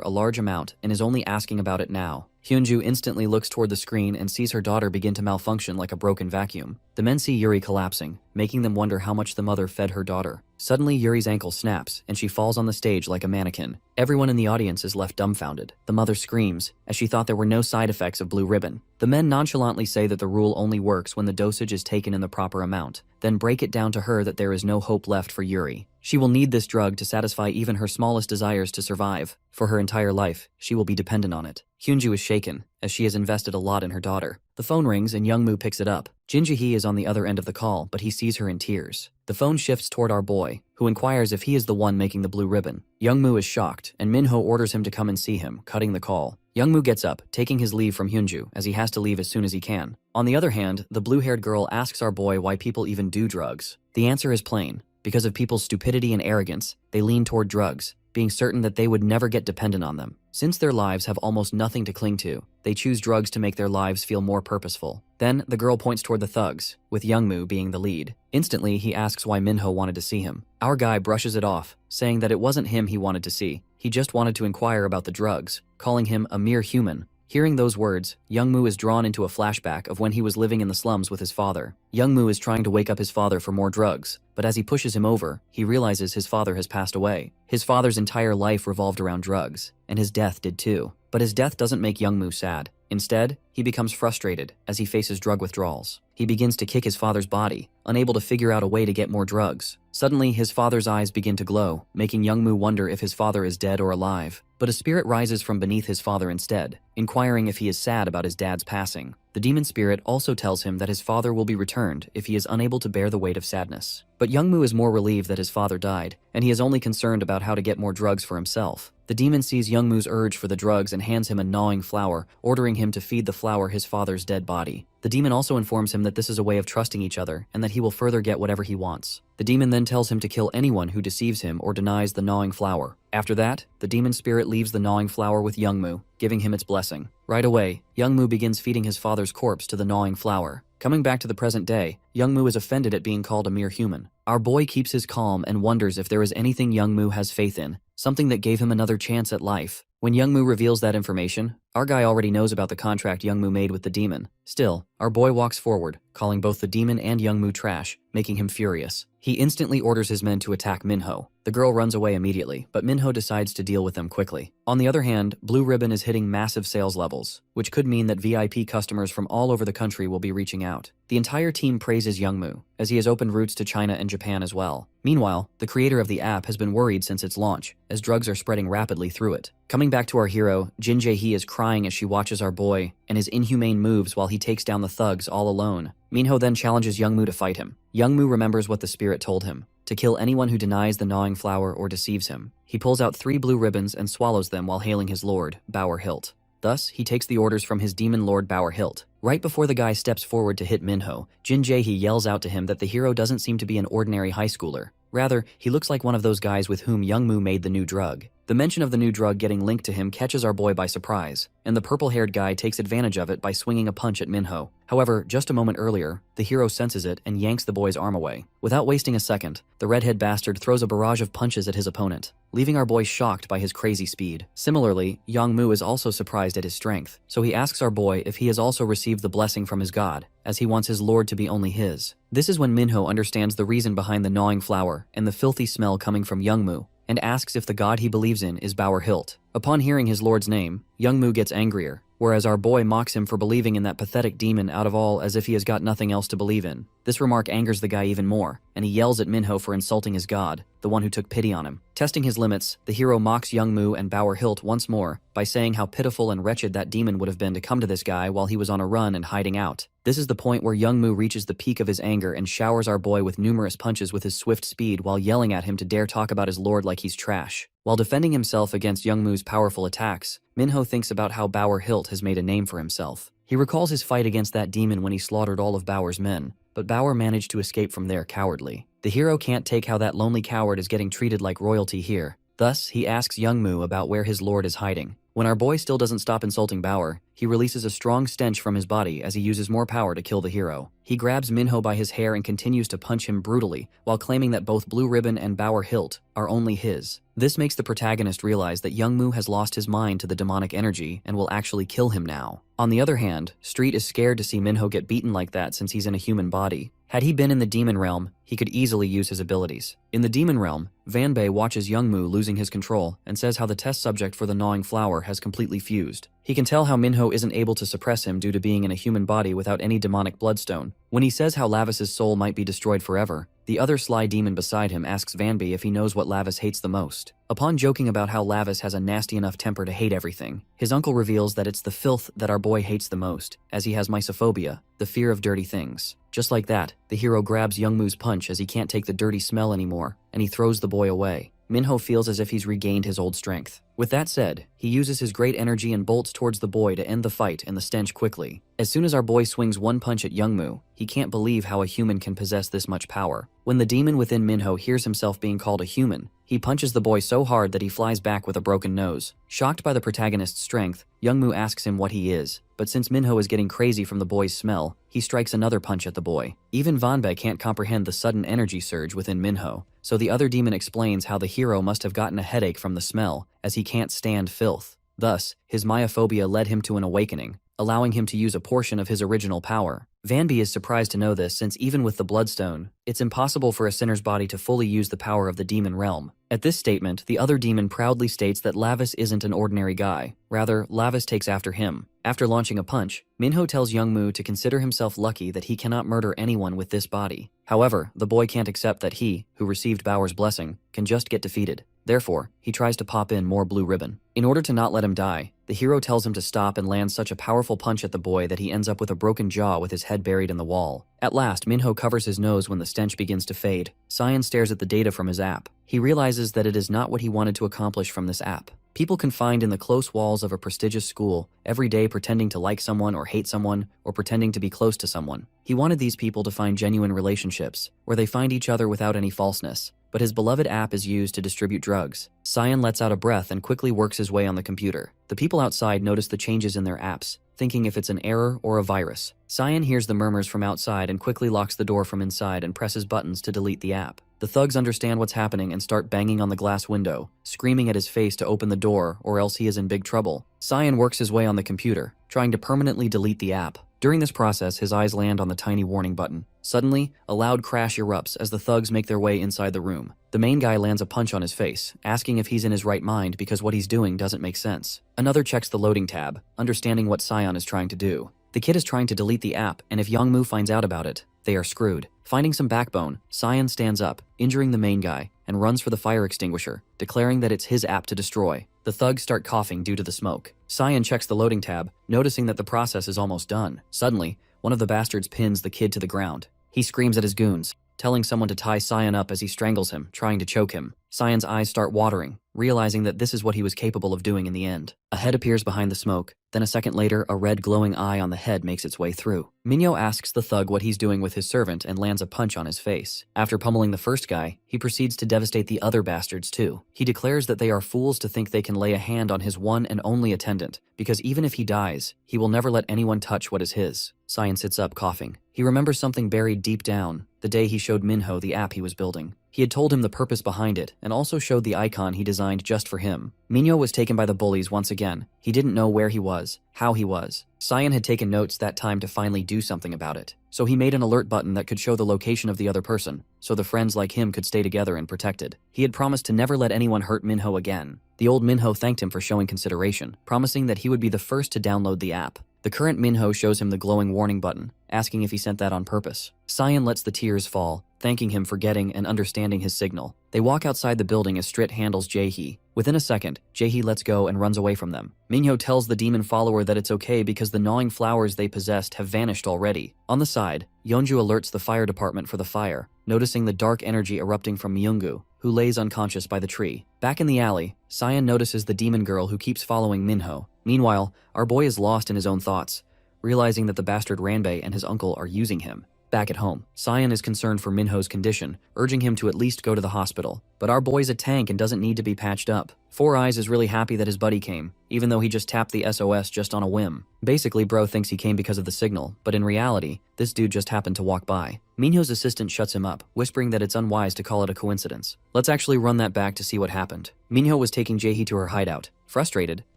a large amount and is only asking about it now. Hyunju instantly looks toward the screen and sees her daughter begin to malfunction like a broken vacuum. The men see Yuri collapsing, making them wonder how much the mother fed her daughter. Suddenly, Yuri's ankle snaps, and she falls on the stage like a mannequin. Everyone in the audience is left dumbfounded. The mother screams, as she thought there were no side effects of blue ribbon. The men nonchalantly say that the rule only works when the dosage is taken in the proper amount, then break it down to her that there is no hope left for Yuri. She will need this drug to satisfy even her smallest desires to survive. For her entire life, she will be dependent on it. Hyunju is shaken, as she has invested a lot in her daughter. The phone rings and Youngmoo picks it up. Jin Jae-hee is on the other end of the call, but he sees her in tears. The phone shifts toward our boy, who inquires if he is the one making the blue ribbon. Youngmoo is shocked, and Minho orders him to come and see him, cutting the call. Youngmoo gets up, taking his leave from Hyunju, as he has to leave as soon as he can. On the other hand, the blue-haired girl asks our boy why people even do drugs. The answer is plain. Because of people's stupidity and arrogance, they lean toward drugs, being certain that they would never get dependent on them. Since their lives have almost nothing to cling to, they choose drugs to make their lives feel more purposeful. Then, the girl points toward the thugs, with Youngmoo being the lead. Instantly, he asks why Minho wanted to see him. Our guy brushes it off, saying that it wasn't him he wanted to see. He just wanted to inquire about the drugs, calling him a mere human. Hearing those words, Youngmoo is drawn into a flashback of when he was living in the slums with his father. Youngmoo is trying to wake up his father for more drugs, but as he pushes him over, he realizes his father has passed away. His father's entire life revolved around drugs, and his death did too. But his death doesn't make Youngmoo sad. Instead, he becomes frustrated as he faces drug withdrawals. He begins to kick his father's body, unable to figure out a way to get more drugs. Suddenly, his father's eyes begin to glow, making Youngmoo wonder if his father is dead or alive. But a spirit rises from beneath his father instead, inquiring if he is sad about his dad's passing. The demon spirit also tells him that his father will be returned if he is unable to bear the weight of sadness. But Youngmoo is more relieved that his father died, and he is only concerned about how to get more drugs for himself. The demon sees Youngmoo's urge for the drugs and hands him a gnawing flower, ordering him to feed the flower his father's dead body. The demon also informs him that this is a way of trusting each other and that he will further get whatever he wants. The demon then tells him to kill anyone who deceives him or denies the gnawing flower. After that, the demon spirit leaves the gnawing flower with Youngmoo, giving him its blessing. Right away, Youngmoo begins feeding his father's corpse to the gnawing flower. Coming back to the present day, Youngmoo is offended at being called a mere human. Our boy keeps his calm and wonders if there is anything Youngmoo has faith in, something that gave him another chance at life. When Youngmoo reveals that information, our guy already knows about the contract Youngmoo made with the demon. Still, our boy walks forward, calling both the demon and Youngmoo trash, making him furious. He instantly orders his men to attack Minho. The girl runs away immediately, but Minho decides to deal with them quickly. On the other hand, Blue Ribbon is hitting massive sales levels, which could mean that VIP customers from all over the country will be reaching out. The entire team praises Youngmoo, as he has opened routes to China and Japan as well. Meanwhile, the creator of the app has been worried since its launch, as drugs are spreading rapidly through it. Coming back to our hero, Jin Jae-hee is crying as she watches our boy and his inhumane moves while he takes down the thugs all alone. Minho then challenges Youngmoo to fight him. Youngmoo remembers what the spirit told him, to kill anyone who denies the gnawing flower or deceives him. He pulls out 3 blue ribbons and swallows them while hailing his lord, Bauer Hilt. Thus, he takes the orders from his demon lord Bauer Hilt. Right before the guy steps forward to hit Minho, Jin Jae-hee yells out to him that the hero doesn't seem to be an ordinary high schooler. Rather, he looks like one of those guys with whom Youngmoo made the new drug. The mention of the new drug getting linked to him catches our boy by surprise, and the purple-haired guy takes advantage of it by swinging a punch at Minho. However, just a moment earlier, the hero senses it and yanks the boy's arm away. Without wasting a second, the redhead bastard throws a barrage of punches at his opponent, leaving our boy shocked by his crazy speed. Similarly, Youngmoo is also surprised at his strength, so he asks our boy if he has also received the blessing from his god, as he wants his lord to be only his. This is when Minho understands the reason behind the gnawing flower and the filthy smell coming from Youngmoo, and asks if the god he believes in is Bauer Hilt. Upon hearing his lord's name, Youngmoo gets angrier, whereas our boy mocks him for believing in that pathetic demon out of all as if he has got nothing else to believe in. This remark angers the guy even more, and he yells at Minho for insulting his god, the one who took pity on him. Testing his limits, the hero mocks Youngmoo and Bauer Hilt once more by saying how pitiful and wretched that demon would have been to come to this guy while he was on a run and hiding out. This is the point where Youngmoo reaches the peak of his anger and showers our boy with numerous punches with his swift speed while yelling at him to dare talk about his lord like he's trash. While defending himself against Youngmoo's powerful attacks, Minho thinks about how Bauer Hilt has made a name for himself. He recalls his fight against that demon when he slaughtered all of Bauer's men, but Bauer managed to escape from there cowardly. The hero can't take how that lonely coward is getting treated like royalty here. Thus, he asks Youngmoo about where his lord is hiding. When our boy still doesn't stop insulting Bauer, he releases a strong stench from his body as he uses more power to kill the hero. He grabs Minho by his hair and continues to punch him brutally, while claiming that both Blue Ribbon and Bauer Hilt are only his. This makes the protagonist realize that Youngmoo has lost his mind to the demonic energy and will actually kill him now. On the other hand, Street is scared to see Minho get beaten like that since he's in a human body. Had he been in the demon realm, he could easily use his abilities. In the demon realm, Vanbei watches Youngmoo losing his control and says how the test subject for the gnawing flower has completely fused. He can tell how Minho isn't able to suppress him due to being in a human body without any demonic bloodstone. When he says how Lavis's soul might be destroyed forever, the other sly demon beside him asks Vanby if he knows what Lavis hates the most. Upon joking about how Lavis has a nasty enough temper to hate everything, his uncle reveals that it's the filth that our boy hates the most, as he has mysophobia, the fear of dirty things. Just like that, the hero grabs Youngmoo's punch as he can't take the dirty smell anymore, and he throws the boy away. Minho feels as if he's regained his old strength. With that said, he uses his great energy and bolts towards the boy to end the fight and the stench quickly. As soon as our boy swings one punch at Youngmoo, he can't believe how a human can possess this much power. When the demon within Minho hears himself being called a human, he punches the boy so hard that he flies back with a broken nose. Shocked by the protagonist's strength, Youngmoo asks him what he is, but since Minho is getting crazy from the boy's smell, he strikes another punch at the boy. Even Vanbei can't comprehend the sudden energy surge within Minho, so the other demon explains how the hero must have gotten a headache from the smell, as he can't stand filth. Thus, his myophobia led him to an awakening, allowing him to use a portion of his original power. Vanby is surprised to know this since even with the Bloodstone, it's impossible for a sinner's body to fully use the power of the demon realm. At this statement, the other demon proudly states that Lavis isn't an ordinary guy. Rather, Lavis takes after him. After launching a punch, Minho tells Youngmoo to consider himself lucky that he cannot murder anyone with this body. However, the boy can't accept that he, who received Bauer's blessing, can just get defeated. Therefore, he tries to pop in more blue ribbon. In order to not let him die, the hero tells him to stop and lands such a powerful punch at the boy that he ends up with a broken jaw with his head buried in the wall. At last, Minho covers his nose when the stench begins to fade. Cyan stares at the data from his app. He realizes that it is not what he wanted to accomplish from this app. People confined in the close walls of a prestigious school, every day pretending to like someone or hate someone, or pretending to be close to someone. He wanted these people to find genuine relationships, where they find each other without any falseness. But his beloved app is used to distribute drugs. Cyan lets out a breath and quickly works his way on the computer. The people outside notice the changes in their apps, thinking if it's an error or a virus. Cyan hears the murmurs from outside and quickly locks the door from inside and presses buttons to delete the app. The thugs understand what's happening and start banging on the glass window, screaming at his face to open the door or else he is in big trouble. Cyan works his way on the computer, trying to permanently delete the app. During this process, his eyes land on the tiny warning button. Suddenly, a loud crash erupts as the thugs make their way inside the room. The main guy lands a punch on his face, asking if he's in his right mind because what he's doing doesn't make sense. Another checks the loading tab, understanding what Cyan is trying to do. The kid is trying to delete the app, and if Youngmoo finds out about it, they are screwed. Finding some backbone, Cyan stands up, injuring the main guy, and runs for the fire extinguisher, declaring that it's his app to destroy. The thugs start coughing due to the smoke. Cyan checks the loading tab, noticing that the process is almost done. Suddenly, one of the bastards pins the kid to the ground. He screams at his goons, telling someone to tie Cyan up as he strangles him, trying to choke him. Cyan's eyes start watering, realizing that this is what he was capable of doing in the end. A head appears behind the smoke, then a second later, a red glowing eye on the head makes its way through. Minho asks the thug what he's doing with his servant and lands a punch on his face. After pummeling the first guy, he proceeds to devastate the other bastards too. He declares that they are fools to think they can lay a hand on his one and only attendant, because even if he dies, he will never let anyone touch what is his. Cyan sits up coughing. He remembers something buried deep down, the day he showed Minho the app he was building. He had told him the purpose behind it, and also showed the icon he designed just for him. Minho was taken by the bullies once again. He didn't know where he was, how he was. Cyan had taken notes that time to finally do something about it. So he made an alert button that could show the location of the other person, so the friends like him could stay together and protected. He had promised to never let anyone hurt Minho again. The old Minho thanked him for showing consideration, promising that he would be the first to download the app. The current Minho shows him the glowing warning button, asking if he sent that on purpose. Cyan lets the tears fall, thanking him for getting and understanding his signal. They walk outside the building as Strit handles Jae-hee. Within a second, Jae-hee lets go and runs away from them. Minho tells the demon follower that it's okay because the gnawing flowers they possessed have vanished already. On the side, Yeonju alerts the fire department for the fire, noticing the dark energy erupting from Myunggu, who lays unconscious by the tree. Back in the alley, Cyan notices the demon girl who keeps following Minho. Meanwhile, our boy is lost in his own thoughts, realizing that the bastard Ranbei and his uncle are using him. Back at home, Cyan is concerned for Minho's condition, urging him to at least go to the hospital. But our boy's a tank and doesn't need to be patched up. Four Eyes is really happy that his buddy came, even though he just tapped the SOS just on a whim. Basically, bro thinks he came because of the signal, but in reality, this dude just happened to walk by. Minho's assistant shuts him up, whispering that it's unwise to call it a coincidence. Let's actually run that back to see what happened. Minho was taking Jae-hee to her hideout. Frustrated,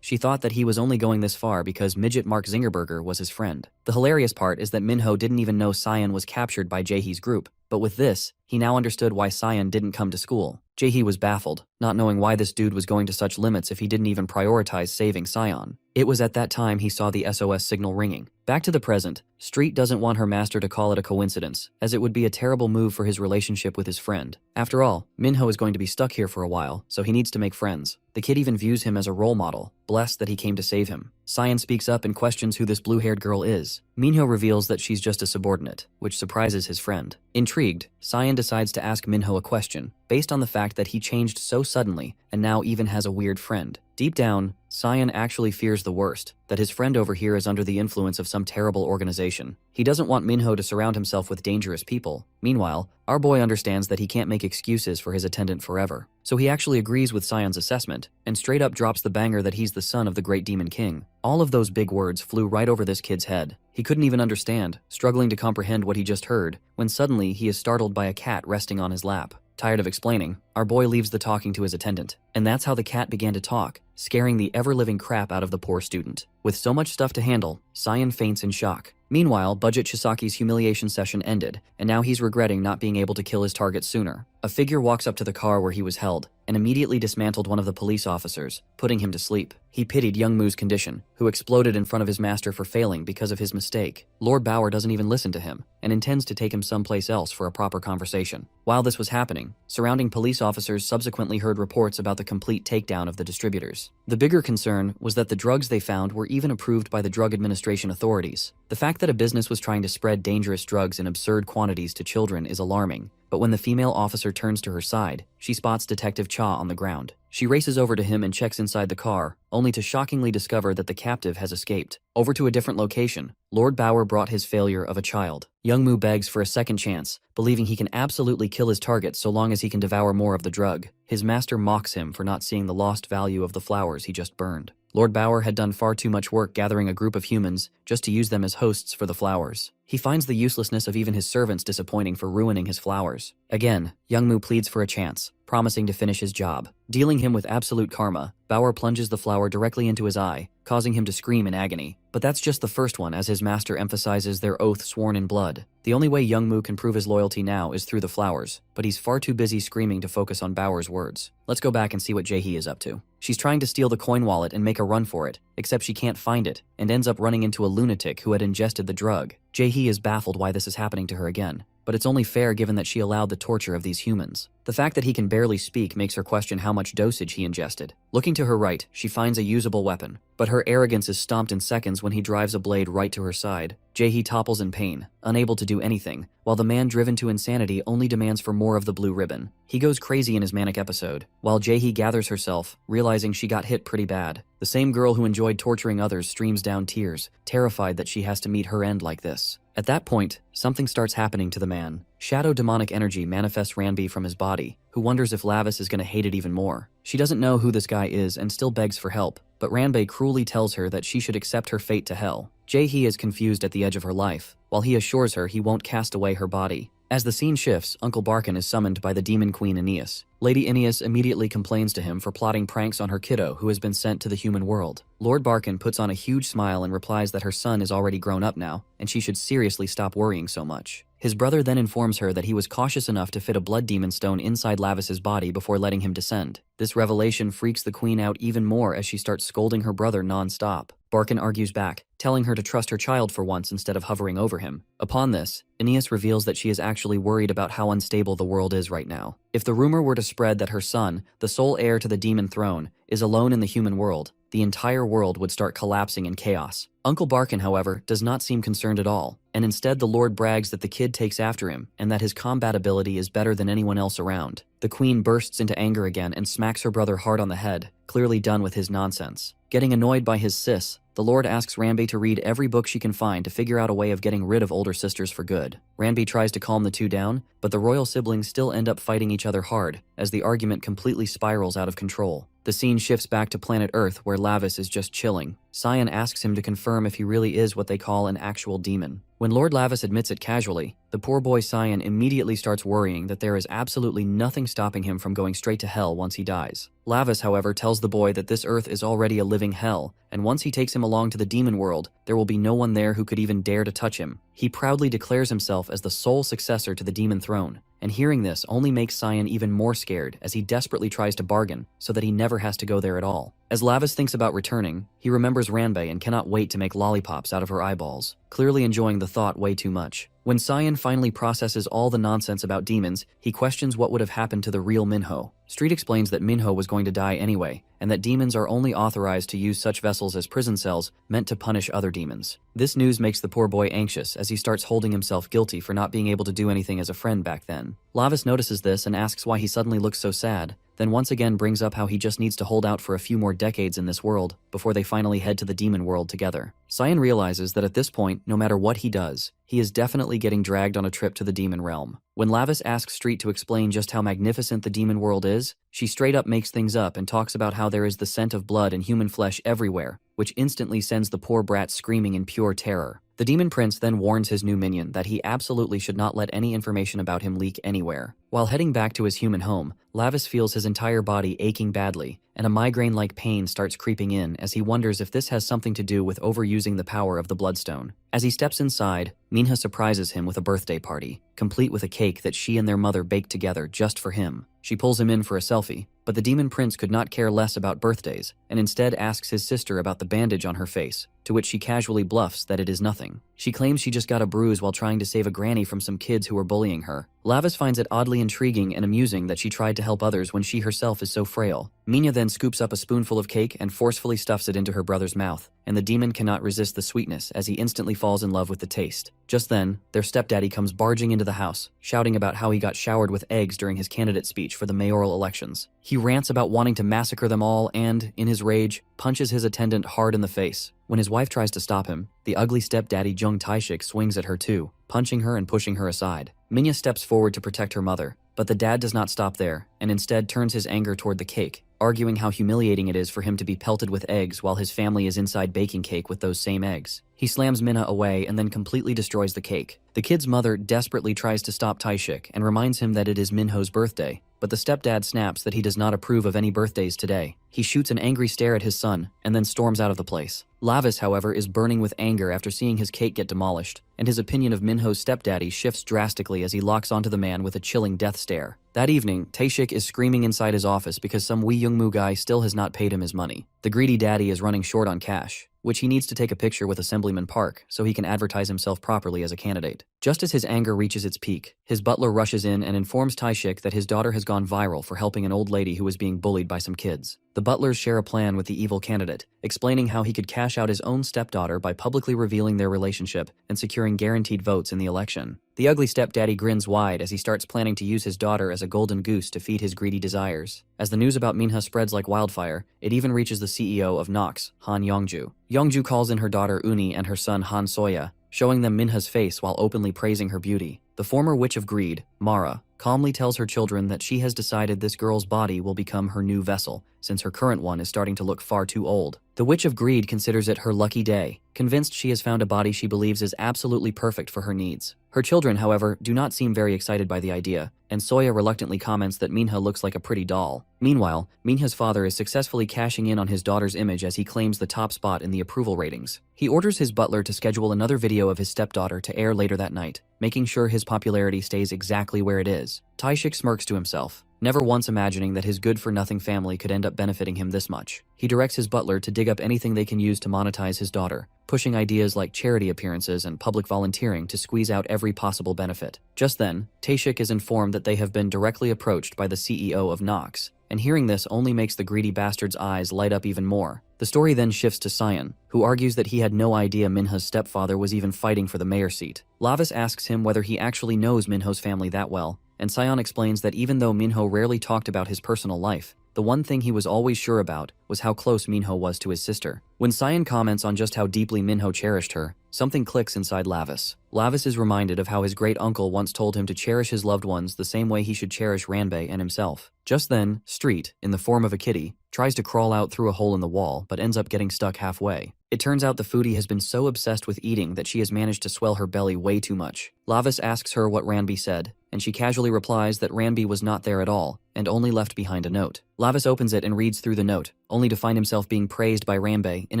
she thought that he was only going this far because midget Mark Zingerberger was his friend. The hilarious part is that Minho didn't even know Cyan was captured by Jae-hee's group, but with this, he now understood why Cyan didn't come to school. Jae-hee was baffled, not knowing why this dude was going to such limits if he didn't even prioritize saving Cyan. It was at that time he saw the SOS signal ringing. Back to the present, Street doesn't want her master to call it a coincidence, as it would be a terrible move for his relationship with his friend. After all, Minho is going to be stuck here for a while, so he needs to make friends. The kid even views him as a role model, blessed that he came to save him. Cyan speaks up and questions who this blue-haired girl is. Minho reveals that she's just a subordinate, which surprises his friend. Intrigued, Cyan decides to ask Minho a question, based on the fact that he changed so suddenly and now even has a weird friend. Deep down, Cyan actually fears the worst, that his friend over here is under the influence of some terrible organization. He doesn't want Minho to surround himself with dangerous people. Meanwhile, our boy understands that he can't make excuses for his attendant forever. So he actually agrees with Cyan's assessment, and straight up drops the banger that he's the son of the great demon king. All of those big words flew right over this kid's head. He couldn't even understand, struggling to comprehend what he just heard, when suddenly he is startled by a cat resting on his lap. Tired of explaining, our boy leaves the talking to his attendant, and that's how the cat began to talk, scaring the ever-living crap out of the poor student. With so much stuff to handle, Cyan faints in shock. Meanwhile, Budget Chisaki's humiliation session ended, and now he's regretting not being able to kill his target sooner. A figure walks up to the car where he was held, and immediately dismantled one of the police officers, putting him to sleep. He pitied Young Moo's condition, who exploded in front of his master for failing because of his mistake. Lord Bauer doesn't even listen to him, and intends to take him someplace else for a proper conversation. While this was happening, surrounding police officers subsequently heard reports about the complete takedown of the distributors. The bigger concern was that the drugs they found were even approved by the Drug Administration authorities. The fact that a business was trying to spread dangerous drugs in absurd quantities to children is alarming, but when the female officer turns to her side, she spots Detective Cha on the ground. She races over to him and checks inside the car, only to shockingly discover that the captive has escaped. Over to a different location, Lord Bauer brought his failure of a child. Young Moo begs for a second chance, believing he can absolutely kill his target so long as he can devour more of the drug. His master mocks him for not seeing the lost value of the flowers he just burned. Lord Bauer had done far too much work gathering a group of humans just to use them as hosts for the flowers. He finds the uselessness of even his servants disappointing for ruining his flowers. Again, Young Moo pleads for a chance, promising to finish his job. Dealing him with absolute karma, Bauer plunges the flower directly into his eye, causing him to scream in agony. But that's just the first one, as his master emphasizes their oath sworn in blood. The only way Young Moo can prove his loyalty now is through the flowers, but he's far too busy screaming to focus on Bauer's words. Let's go back and see what Jae-hee is up to. She's trying to steal the coin wallet and make a run for it, except she can't find it, and ends up running into a lunatic who had ingested the drug. Jae-hee is baffled why this is happening to her again, but it's only fair given that she allowed the torture of these humans. The fact that he can barely speak makes her question how much dosage he ingested. Looking to her right, she finds a usable weapon, but her arrogance is stomped in seconds when he drives a blade right to her side. Jae-hee topples in pain, unable to do anything, while the man driven to insanity only demands for more of the blue ribbon. He goes crazy in his manic episode, while Jae-hee gathers herself, realizing she got hit pretty bad. The same girl who enjoyed torturing others streams down tears, terrified that she has to meet her end like this. At that point, something starts happening to the man. Shadow demonic energy manifests Ranbei from his body, who wonders if Lavis is going to hate it even more. She doesn't know who this guy is and still begs for help, but Ranbei cruelly tells her that she should accept her fate to hell. Jae-hee is confused at the edge of her life, while he assures her he won't cast away her body. As the scene shifts, Uncle Barkin is summoned by the demon queen Aeneas. Lady Aeneas immediately complains to him for plotting pranks on her kiddo who has been sent to the human world. Lord Barkin puts on a huge smile and replies that her son is already grown up now, and she should seriously stop worrying so much. His brother then informs her that he was cautious enough to fit a blood demon stone inside Lavis's body before letting him descend. This revelation freaks the queen out even more as she starts scolding her brother non-stop. Barkin argues back, telling her to trust her child for once instead of hovering over him. Upon this, Aeneas reveals that she is actually worried about how unstable the world is right now. If the rumor were to spread that her son, the sole heir to the demon throne, is alone in the human world, the entire world would start collapsing in chaos. Uncle Barkin, however, does not seem concerned at all, and instead the Lord brags that the kid takes after him and that his combat ability is better than anyone else around. The queen bursts into anger again and smacks her brother hard on the head, clearly done with his nonsense. Getting annoyed by his sis, the Lord asks Ranbei to read every book she can find to figure out a way of getting rid of older sisters for good. Ranbei tries to calm the two down, but the royal siblings still end up fighting each other hard as the argument completely spirals out of control. The scene shifts back to planet Earth where Lavis is just chilling. Cyan asks him to confirm if he really is what they call an actual demon. When Lord Lavis admits it casually, the poor boy Cyan immediately starts worrying that there is absolutely nothing stopping him from going straight to hell once he dies. Lavis, however, tells the boy that this Earth is already a living hell, and once he takes him along to the demon world, there will be no one there who could even dare to touch him. He proudly declares himself as the sole successor to the demon throne, and hearing this only makes Cyan even more scared as he desperately tries to bargain so that he never has to go there at all. As Lavis thinks about returning, he remembers Ranbei and cannot wait to make lollipops out of her eyeballs, clearly enjoying the thought way too much. When Cyan finally processes all the nonsense about demons, he questions what would have happened to the real Minho. Street explains that Minho was going to die anyway, and that demons are only authorized to use such vessels as prison cells meant to punish other demons. This news makes the poor boy anxious as he starts holding himself guilty for not being able to do anything as a friend back then. Lavis notices this and asks why he suddenly looks so sad, then once again brings up how he just needs to hold out for a few more decades in this world before they finally head to the demon world together. Cyan realizes that at this point, no matter what he does, he is definitely getting dragged on a trip to the demon realm. When Lavis asks Street to explain just how magnificent the demon world is, she straight up makes things up and talks about how there is the scent of blood and human flesh everywhere, which instantly sends the poor brat screaming in pure terror. The demon prince then warns his new minion that he absolutely should not let any information about him leak anywhere. While heading back to his human home, Lavis feels his entire body aching badly, and a migraine-like pain starts creeping in as he wonders if this has something to do with overusing the power of the bloodstone. As he steps inside, Minha surprises him with a birthday party, complete with a cake that she and their mother baked together just for him. She pulls him in for a selfie, but the demon prince could not care less about birthdays, and instead asks his sister about the bandage on her face, to which she casually bluffs that it is nothing. She claims she just got a bruise while trying to save a granny from some kids who were bullying her. Lavis finds it oddly intriguing and amusing that she tried to help others when she herself is so frail. Mina then scoops up a spoonful of cake and forcefully stuffs it into her brother's mouth, and the demon cannot resist the sweetness as he instantly falls in love with the taste. Just then, their stepdaddy comes barging into the house, shouting about how he got showered with eggs during his candidate speech for the mayoral elections. He rants about wanting to massacre them all and, in his rage, punches his attendant hard in the face. When his wife tries to stop him, the ugly stepdaddy Jung Taishik swings at her too, punching her and pushing her aside. Minya steps forward to protect her mother, but the dad does not stop there, and instead turns his anger toward the cake, arguing how humiliating it is for him to be pelted with eggs while his family is inside baking cake with those same eggs. He slams Minna away and then completely destroys the cake. The kid's mother desperately tries to stop Taishik and reminds him that it is Minho's birthday, but the stepdad snaps that he does not approve of any birthdays today. He shoots an angry stare at his son and then storms out of the place. Lavis, however, is burning with anger after seeing his cake get demolished, and his opinion of Minho's stepdaddy shifts drastically as he locks onto the man with a chilling death stare. That evening, Taishik is screaming inside his office because some Wee Youngmu guy still has not paid him his money. The greedy daddy is running short on cash, which he needs to take a picture with Assemblyman Park so he can advertise himself properly as a candidate. Just as his anger reaches its peak, his butler rushes in and informs Taishik that his daughter has gone viral for helping an old lady who was being bullied by some kids. The butlers share a plan with the evil candidate, explaining how he could cash out his own stepdaughter by publicly revealing their relationship and securing guaranteed votes in the election. The ugly stepdaddy grins wide as he starts planning to use his daughter as a golden goose to feed his greedy desires. As the news about Minha spreads like wildfire, it even reaches the CEO of Nox, Han Yongju. Yongju calls in her daughter Uni and her son Han Soya, showing them Minha's face while openly praising her beauty. The former witch of greed, Mara, calmly tells her children that she has decided this girl's body will become her new vessel, since her current one is starting to look far too old. The Witch of Greed considers it her lucky day, convinced she has found a body she believes is absolutely perfect for her needs. Her children, however, do not seem very excited by the idea, and Soya reluctantly comments that Minha looks like a pretty doll. Meanwhile, Minha's father is successfully cashing in on his daughter's image as he claims the top spot in the approval ratings. He orders his butler to schedule another video of his stepdaughter to air later that night, making sure his popularity stays exactly where it is. Taishik smirks to himself, never once imagining that his good-for-nothing family could end up benefiting him this much. He directs his butler to dig up anything they can use to monetize his daughter, pushing ideas like charity appearances and public volunteering to squeeze out every possible benefit. Just then, Taishik is informed that they have been directly approached by the CEO of Nox, and hearing this only makes the greedy bastard's eyes light up even more. The story then shifts to Sion, who argues that he had no idea Minha's stepfather was even fighting for the mayor seat. Lavis asks him whether he actually knows Minho's family that well, and Sion explains that even though Minho rarely talked about his personal life, the one thing he was always sure about was how close Minho was to his sister. When Sion comments on just how deeply Minho cherished her, something clicks inside Lavis. Lavis is reminded of how his great-uncle once told him to cherish his loved ones the same way he should cherish Ranbei and himself. Just then, Street, in the form of a kitty, tries to crawl out through a hole in the wall but ends up getting stuck halfway. It turns out the foodie has been so obsessed with eating that she has managed to swell her belly way too much. Lavis asks her what Ranbei said, and she casually replies that Ranbei was not there at all and only left behind a note. Lavis opens it and reads through the note, only to find himself being praised by Ranbei in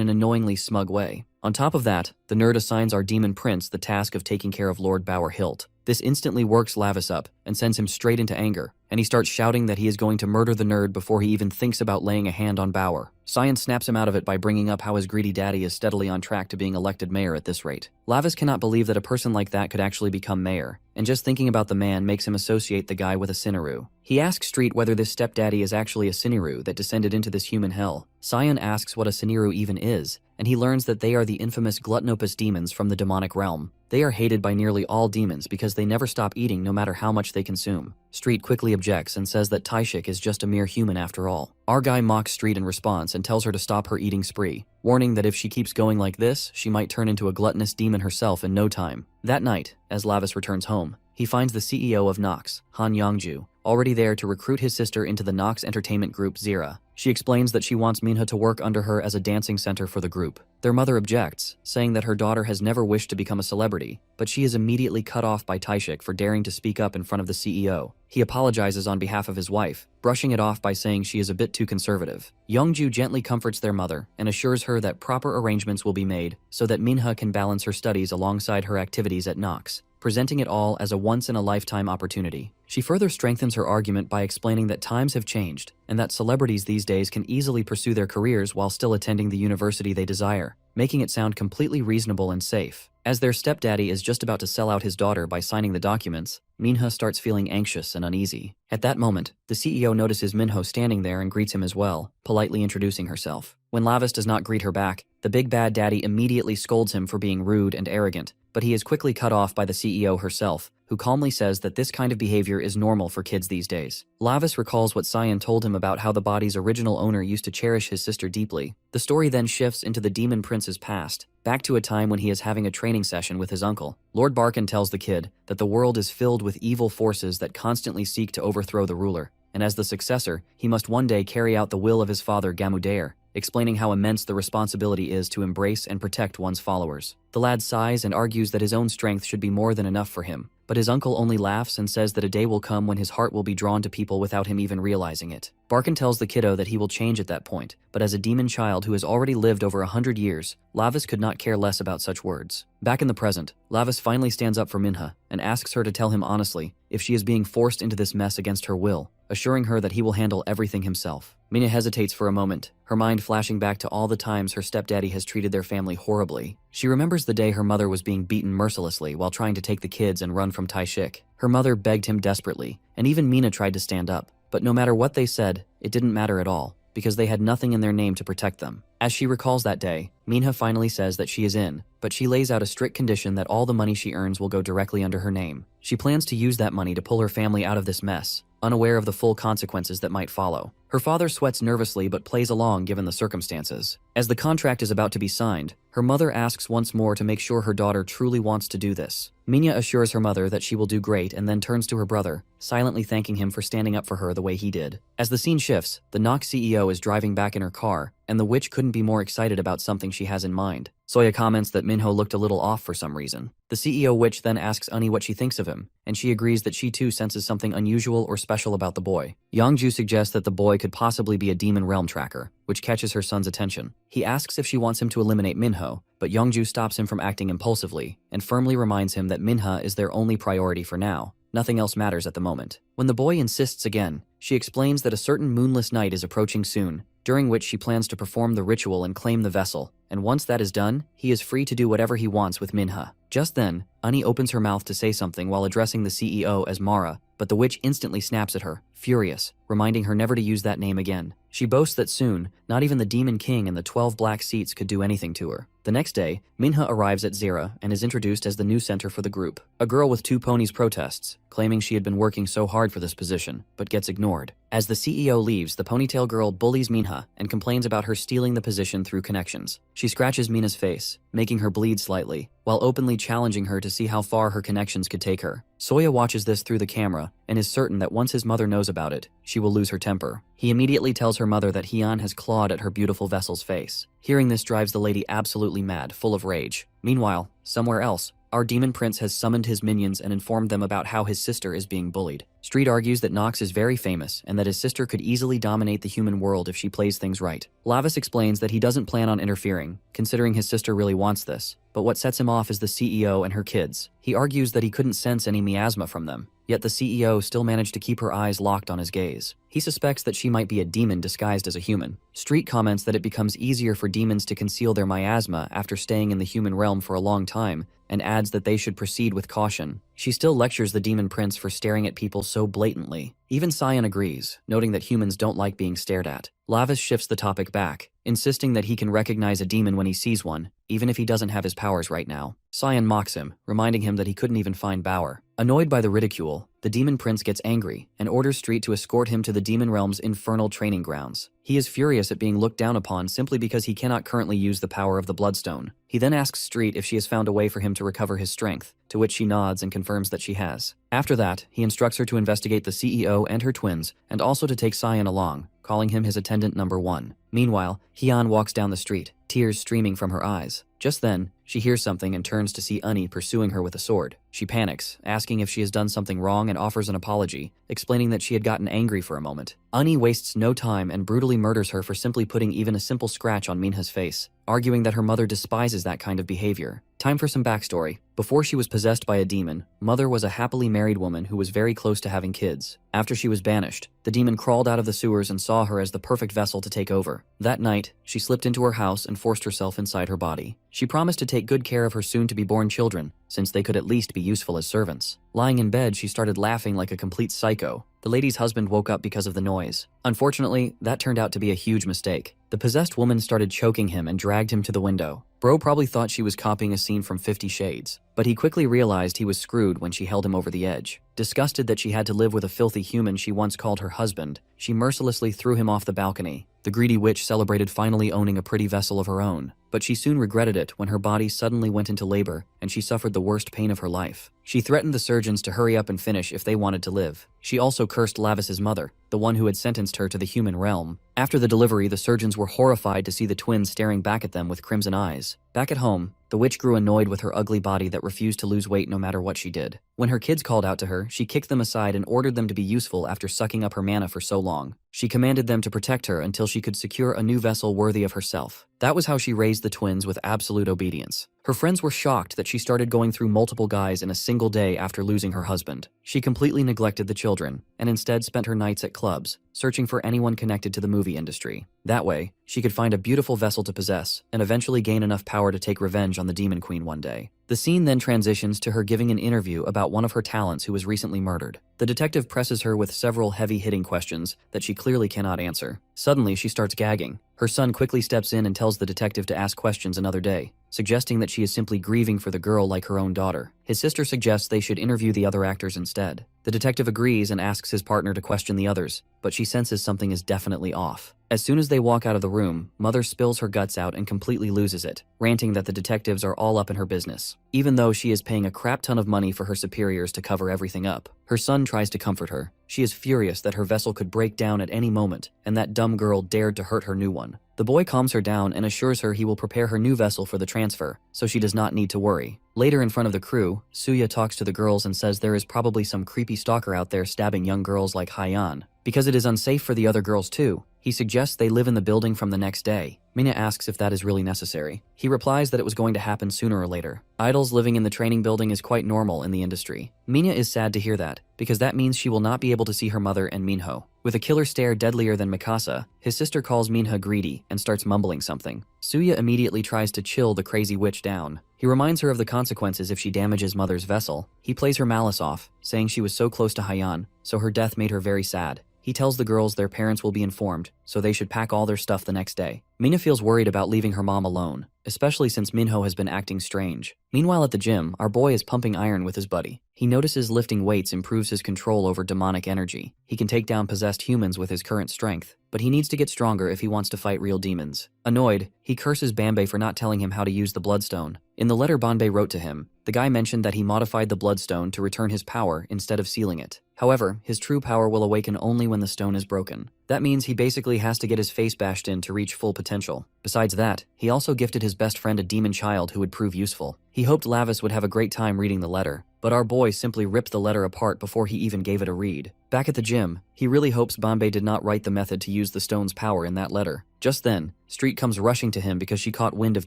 an annoyingly smug way. On top of that, the nerd assigns our demon prince the task of taking care of Lord Bauer Hilt. This instantly works Lavis up and sends him straight into anger, and he starts shouting that he is going to murder the nerd before he even thinks about laying a hand on Bauer. Sion snaps him out of it by bringing up how his greedy daddy is steadily on track to being elected mayor at this rate. Lavis cannot believe that a person like that could actually become mayor, and just thinking about the man makes him associate the guy with a Siniru. He asks Street whether this stepdaddy is actually a Siniru that descended into this human hell. Sion asks what a Siniru even is, and he learns that they are the infamous gluttonopus demons from the demonic realm. They are hated by nearly all demons because they never stop eating no matter how much they consume. Street quickly objects and says that Taishik is just a mere human after all. Our guy mocks Street in response and tells her to stop her eating spree, warning that if she keeps going like this, she might turn into a gluttonous demon herself in no time. That night, as Lavis returns home, he finds the CEO of Nox, Han Yongju, already there to recruit his sister into the Nox entertainment group Zira. She explains that she wants Minha to work under her as a dancing center for the group. Their mother objects, saying that her daughter has never wished to become a celebrity, but she is immediately cut off by Taishik for daring to speak up in front of the CEO. He apologizes on behalf of his wife, brushing it off by saying she is a bit too conservative. Yongju gently comforts their mother and assures her that proper arrangements will be made so that Minha can balance her studies alongside her activities at Nox, presenting it all as a once-in-a-lifetime opportunity. She further strengthens her argument by explaining that times have changed and that celebrities these days can easily pursue their careers while still attending the university they desire, making it sound completely reasonable and safe. As their stepdaddy is just about to sell out his daughter by signing the documents, Minha starts feeling anxious and uneasy. At that moment, the CEO notices Minho standing there and greets him as well, politely introducing herself. When Lavis does not greet her back, the big bad daddy immediately scolds him for being rude and arrogant, but he is quickly cut off by the CEO herself, who calmly says that this kind of behavior is normal for kids these days. Lavis recalls what Sion told him about how the body's original owner used to cherish his sister deeply. The story then shifts into the demon prince's past, back to a time when he is having a training session with his uncle. Lord Barkin tells the kid that the world is filled with evil forces that constantly seek to overthrow the ruler, and as the successor, he must one day carry out the will of his father Gamudair, explaining how immense the responsibility is to embrace and protect one's followers. The lad sighs and argues that his own strength should be more than enough for him, but his uncle only laughs and says that a day will come when his heart will be drawn to people without him even realizing it. Barkin tells the kiddo that he will change at that point, but as a demon child who has already lived over 100 years, Lavis could not care less about such words. Back in the present, Lavis finally stands up for Minha and asks her to tell him honestly if she is being forced into this mess against her will, assuring her that he will handle everything himself. Minha hesitates for a moment, her mind flashing back to all the times her stepdaddy has treated their family horribly. She remembers the day her mother was being beaten mercilessly while trying to take the kids and run from Taishik. Her mother begged him desperately, and even Mina tried to stand up, but no matter what they said, it didn't matter at all, because they had nothing in their name to protect them. As she recalls that day, Minha finally says that she is in, but she lays out a strict condition that all the money she earns will go directly under her name. She plans to use that money to pull her family out of this mess, unaware of the full consequences that might follow. Her father sweats nervously but plays along given the circumstances. As the contract is about to be signed, her mother asks once more to make sure her daughter truly wants to do this. Minya assures her mother that she will do great and then turns to her brother, silently thanking him for standing up for her the way he did. As the scene shifts, the Nox CEO is driving back in her car, and the witch couldn't be more excited about something she has in mind. Soya comments that Minho looked a little off for some reason. The CEO witch then asks Uni what she thinks of him, and she agrees that she too senses something unusual or special about the boy. Yongju suggests that the boy could possibly be a demon realm tracker, which catches her son's attention. He asks if she wants him to eliminate Minho, but Yongju stops him from acting impulsively and firmly reminds him that Minha is their only priority for now. Nothing else matters at the moment. When the boy insists again, she explains that a certain moonless night is approaching soon, during which she plans to perform the ritual and claim the vessel, and once that is done, he is free to do whatever he wants with Minha. Just then, Uni opens her mouth to say something while addressing the CEO as Mara, but the witch instantly snaps at her, furious, reminding her never to use that name again. She boasts that soon, not even the Demon King and the 12 black seats could do anything to her. The next day, Minha arrives at Zira and is introduced as the new center for the group. A girl with 2 ponies protests, claiming she had been working so hard for this position, but gets ignored. As the CEO leaves, the ponytail girl bullies Minha and complains about her stealing the position through connections. She scratches Mina's face, making her bleed slightly, while openly challenging her to see how far her connections could take her. Soya watches this through the camera and is certain that once his mother knows about it, she will lose her temper. He immediately tells her mother that Hyun has clawed at her beautiful vessel's face. Hearing this drives the lady absolutely mad, full of rage. Meanwhile, somewhere else, our demon prince has summoned his minions and informed them about how his sister is being bullied. Street argues that Nox is very famous and that his sister could easily dominate the human world if she plays things right. Lavis explains that he doesn't plan on interfering, considering his sister really wants this, but what sets him off is the CEO and her kids. He argues that he couldn't sense any miasma from them, yet the CEO still managed to keep her eyes locked on his gaze. He suspects that she might be a demon disguised as a human. Street comments that it becomes easier for demons to conceal their miasma after staying in the human realm for a long time, and adds that they should proceed with caution. She still lectures the demon prince for staring at people so blatantly. Even Cyan agrees, noting that humans don't like being stared at. Lavis shifts the topic back, insisting that he can recognize a demon when he sees one, even if he doesn't have his powers right now. Cyan mocks him, reminding him that he couldn't even find Bauer. Annoyed by the ridicule, the demon prince gets angry and orders Street to escort him to the demon realm's infernal training grounds. He is furious at being looked down upon simply because he cannot currently use the power of the Bloodstone. He then asks Street if she has found a way for him to recover his strength, to which she nods and confirms that she has. After that, he instructs her to investigate the CEO and her twins, and also to take Cyan along, calling him his attendant number 1. Meanwhile, Hyun walks down the street, tears streaming from her eyes. Just then, she hears something and turns to see Uni pursuing her with a sword. She panics, asking if she has done something wrong and offers an apology, explaining that she had gotten angry for a moment. Uni wastes no time and brutally murders her for simply putting even a simple scratch on Minha's face, arguing that her mother despises that kind of behavior. Time for some backstory. Before she was possessed by a demon, Mother was a happily married woman who was very close to having kids. After she was banished, the demon crawled out of the sewers and saw her as the perfect vessel to take over. That night, she slipped into her house and forced herself inside her body. She promised to take good care of her soon-to-be-born children, since they could at least be useful as servants. Lying in bed, she started laughing like a complete psycho. The lady's husband woke up because of the noise. Unfortunately, that turned out to be a huge mistake. The possessed woman started choking him and dragged him to the window. Bro probably thought she was copying a scene from 50 Shades, but he quickly realized he was screwed when she held him over the edge. Disgusted that she had to live with a filthy human she once called her husband, she mercilessly threw him off the balcony. The greedy witch celebrated finally owning a pretty vessel of her own, but she soon regretted it when her body suddenly went into labor and she suffered the worst pain of her life. She threatened the surgeons to hurry up and finish if they wanted to live. She also cursed Lavis's mother, the one who had sentenced her to the human realm. After the delivery, the surgeons were horrified to see the twins staring back at them with crimson eyes. Back at home, the witch grew annoyed with her ugly body that refused to lose weight no matter what she did. When her kids called out to her, she kicked them aside and ordered them to be useful after sucking up her mana for so long. She commanded them to protect her until she could secure a new vessel worthy of herself. That was how she raised the twins with absolute obedience. Her friends were shocked that she started going through multiple guys in a single day after losing her husband. She completely neglected the children, and instead spent her nights at clubs, searching for anyone connected to the movie industry. That way, she could find a beautiful vessel to possess, and eventually gain enough power to take revenge on the Demon Queen one day. The scene then transitions to her giving an interview about one of her talents who was recently murdered. The detective presses her with several heavy-hitting questions that she clearly cannot answer. Suddenly, she starts gagging, Her son quickly steps in and tells the detective to ask questions another day, suggesting that she is simply grieving for the girl like her own daughter. His sister suggests they should interview the other actors instead. The detective agrees and asks his partner to question the others, but she senses something is definitely off. As soon as they walk out of the room, Mother spills her guts out and completely loses it, ranting that the detectives are all up in her business, even though she is paying a crap ton of money for her superiors to cover everything up. Her son tries to comfort her. She is furious that her vessel could break down at any moment, and that dumb girl dared to hurt her new one. The boy calms her down and assures her he will prepare her new vessel for the transfer, so she does not need to worry. Later in front of the crew, Suya talks to the girls and says there is probably some creepy stalker out there stabbing young girls like Hyan. Because it is unsafe for the other girls too, he suggests they live in the building from the next day. Mina asks if that is really necessary. He replies that it was going to happen sooner or later. Idols living in the training building is quite normal in the industry. Mina is sad to hear that, because that means she will not be able to see her mother and Minho. With a killer stare deadlier than Mikasa, his sister calls Minha greedy and starts mumbling something. Suya immediately tries to chill the crazy witch down. He reminds her of the consequences if she damages Mother's vessel. He plays her malice off, saying she was so close to Hyan, so her death made her very sad. He tells the girls their parents will be informed, so they should pack all their stuff the next day. Mina feels worried about leaving her mom alone, especially since Minho has been acting strange. Meanwhile at the gym, our boy is pumping iron with his buddy. He notices lifting weights improves his control over demonic energy. He can take down possessed humans with his current strength, but he needs to get stronger if he wants to fight real demons. Annoyed, he curses Banbei for not telling him how to use the bloodstone. In the letter Banbei wrote to him, the guy mentioned that he modified the bloodstone to return his power instead of sealing it. However, his true power will awaken only when the stone is broken. That means he basically has to get his face bashed in to reach full potential. Besides that, he also gifted his best friend a demon child who would prove useful. He hoped Lavis would have a great time reading the letter, but our boy simply ripped the letter apart before he even gave it a read. Back at the gym, he really hopes Banbei did not write the method to use the stone's power in that letter. Just then, Street comes rushing to him because she caught wind of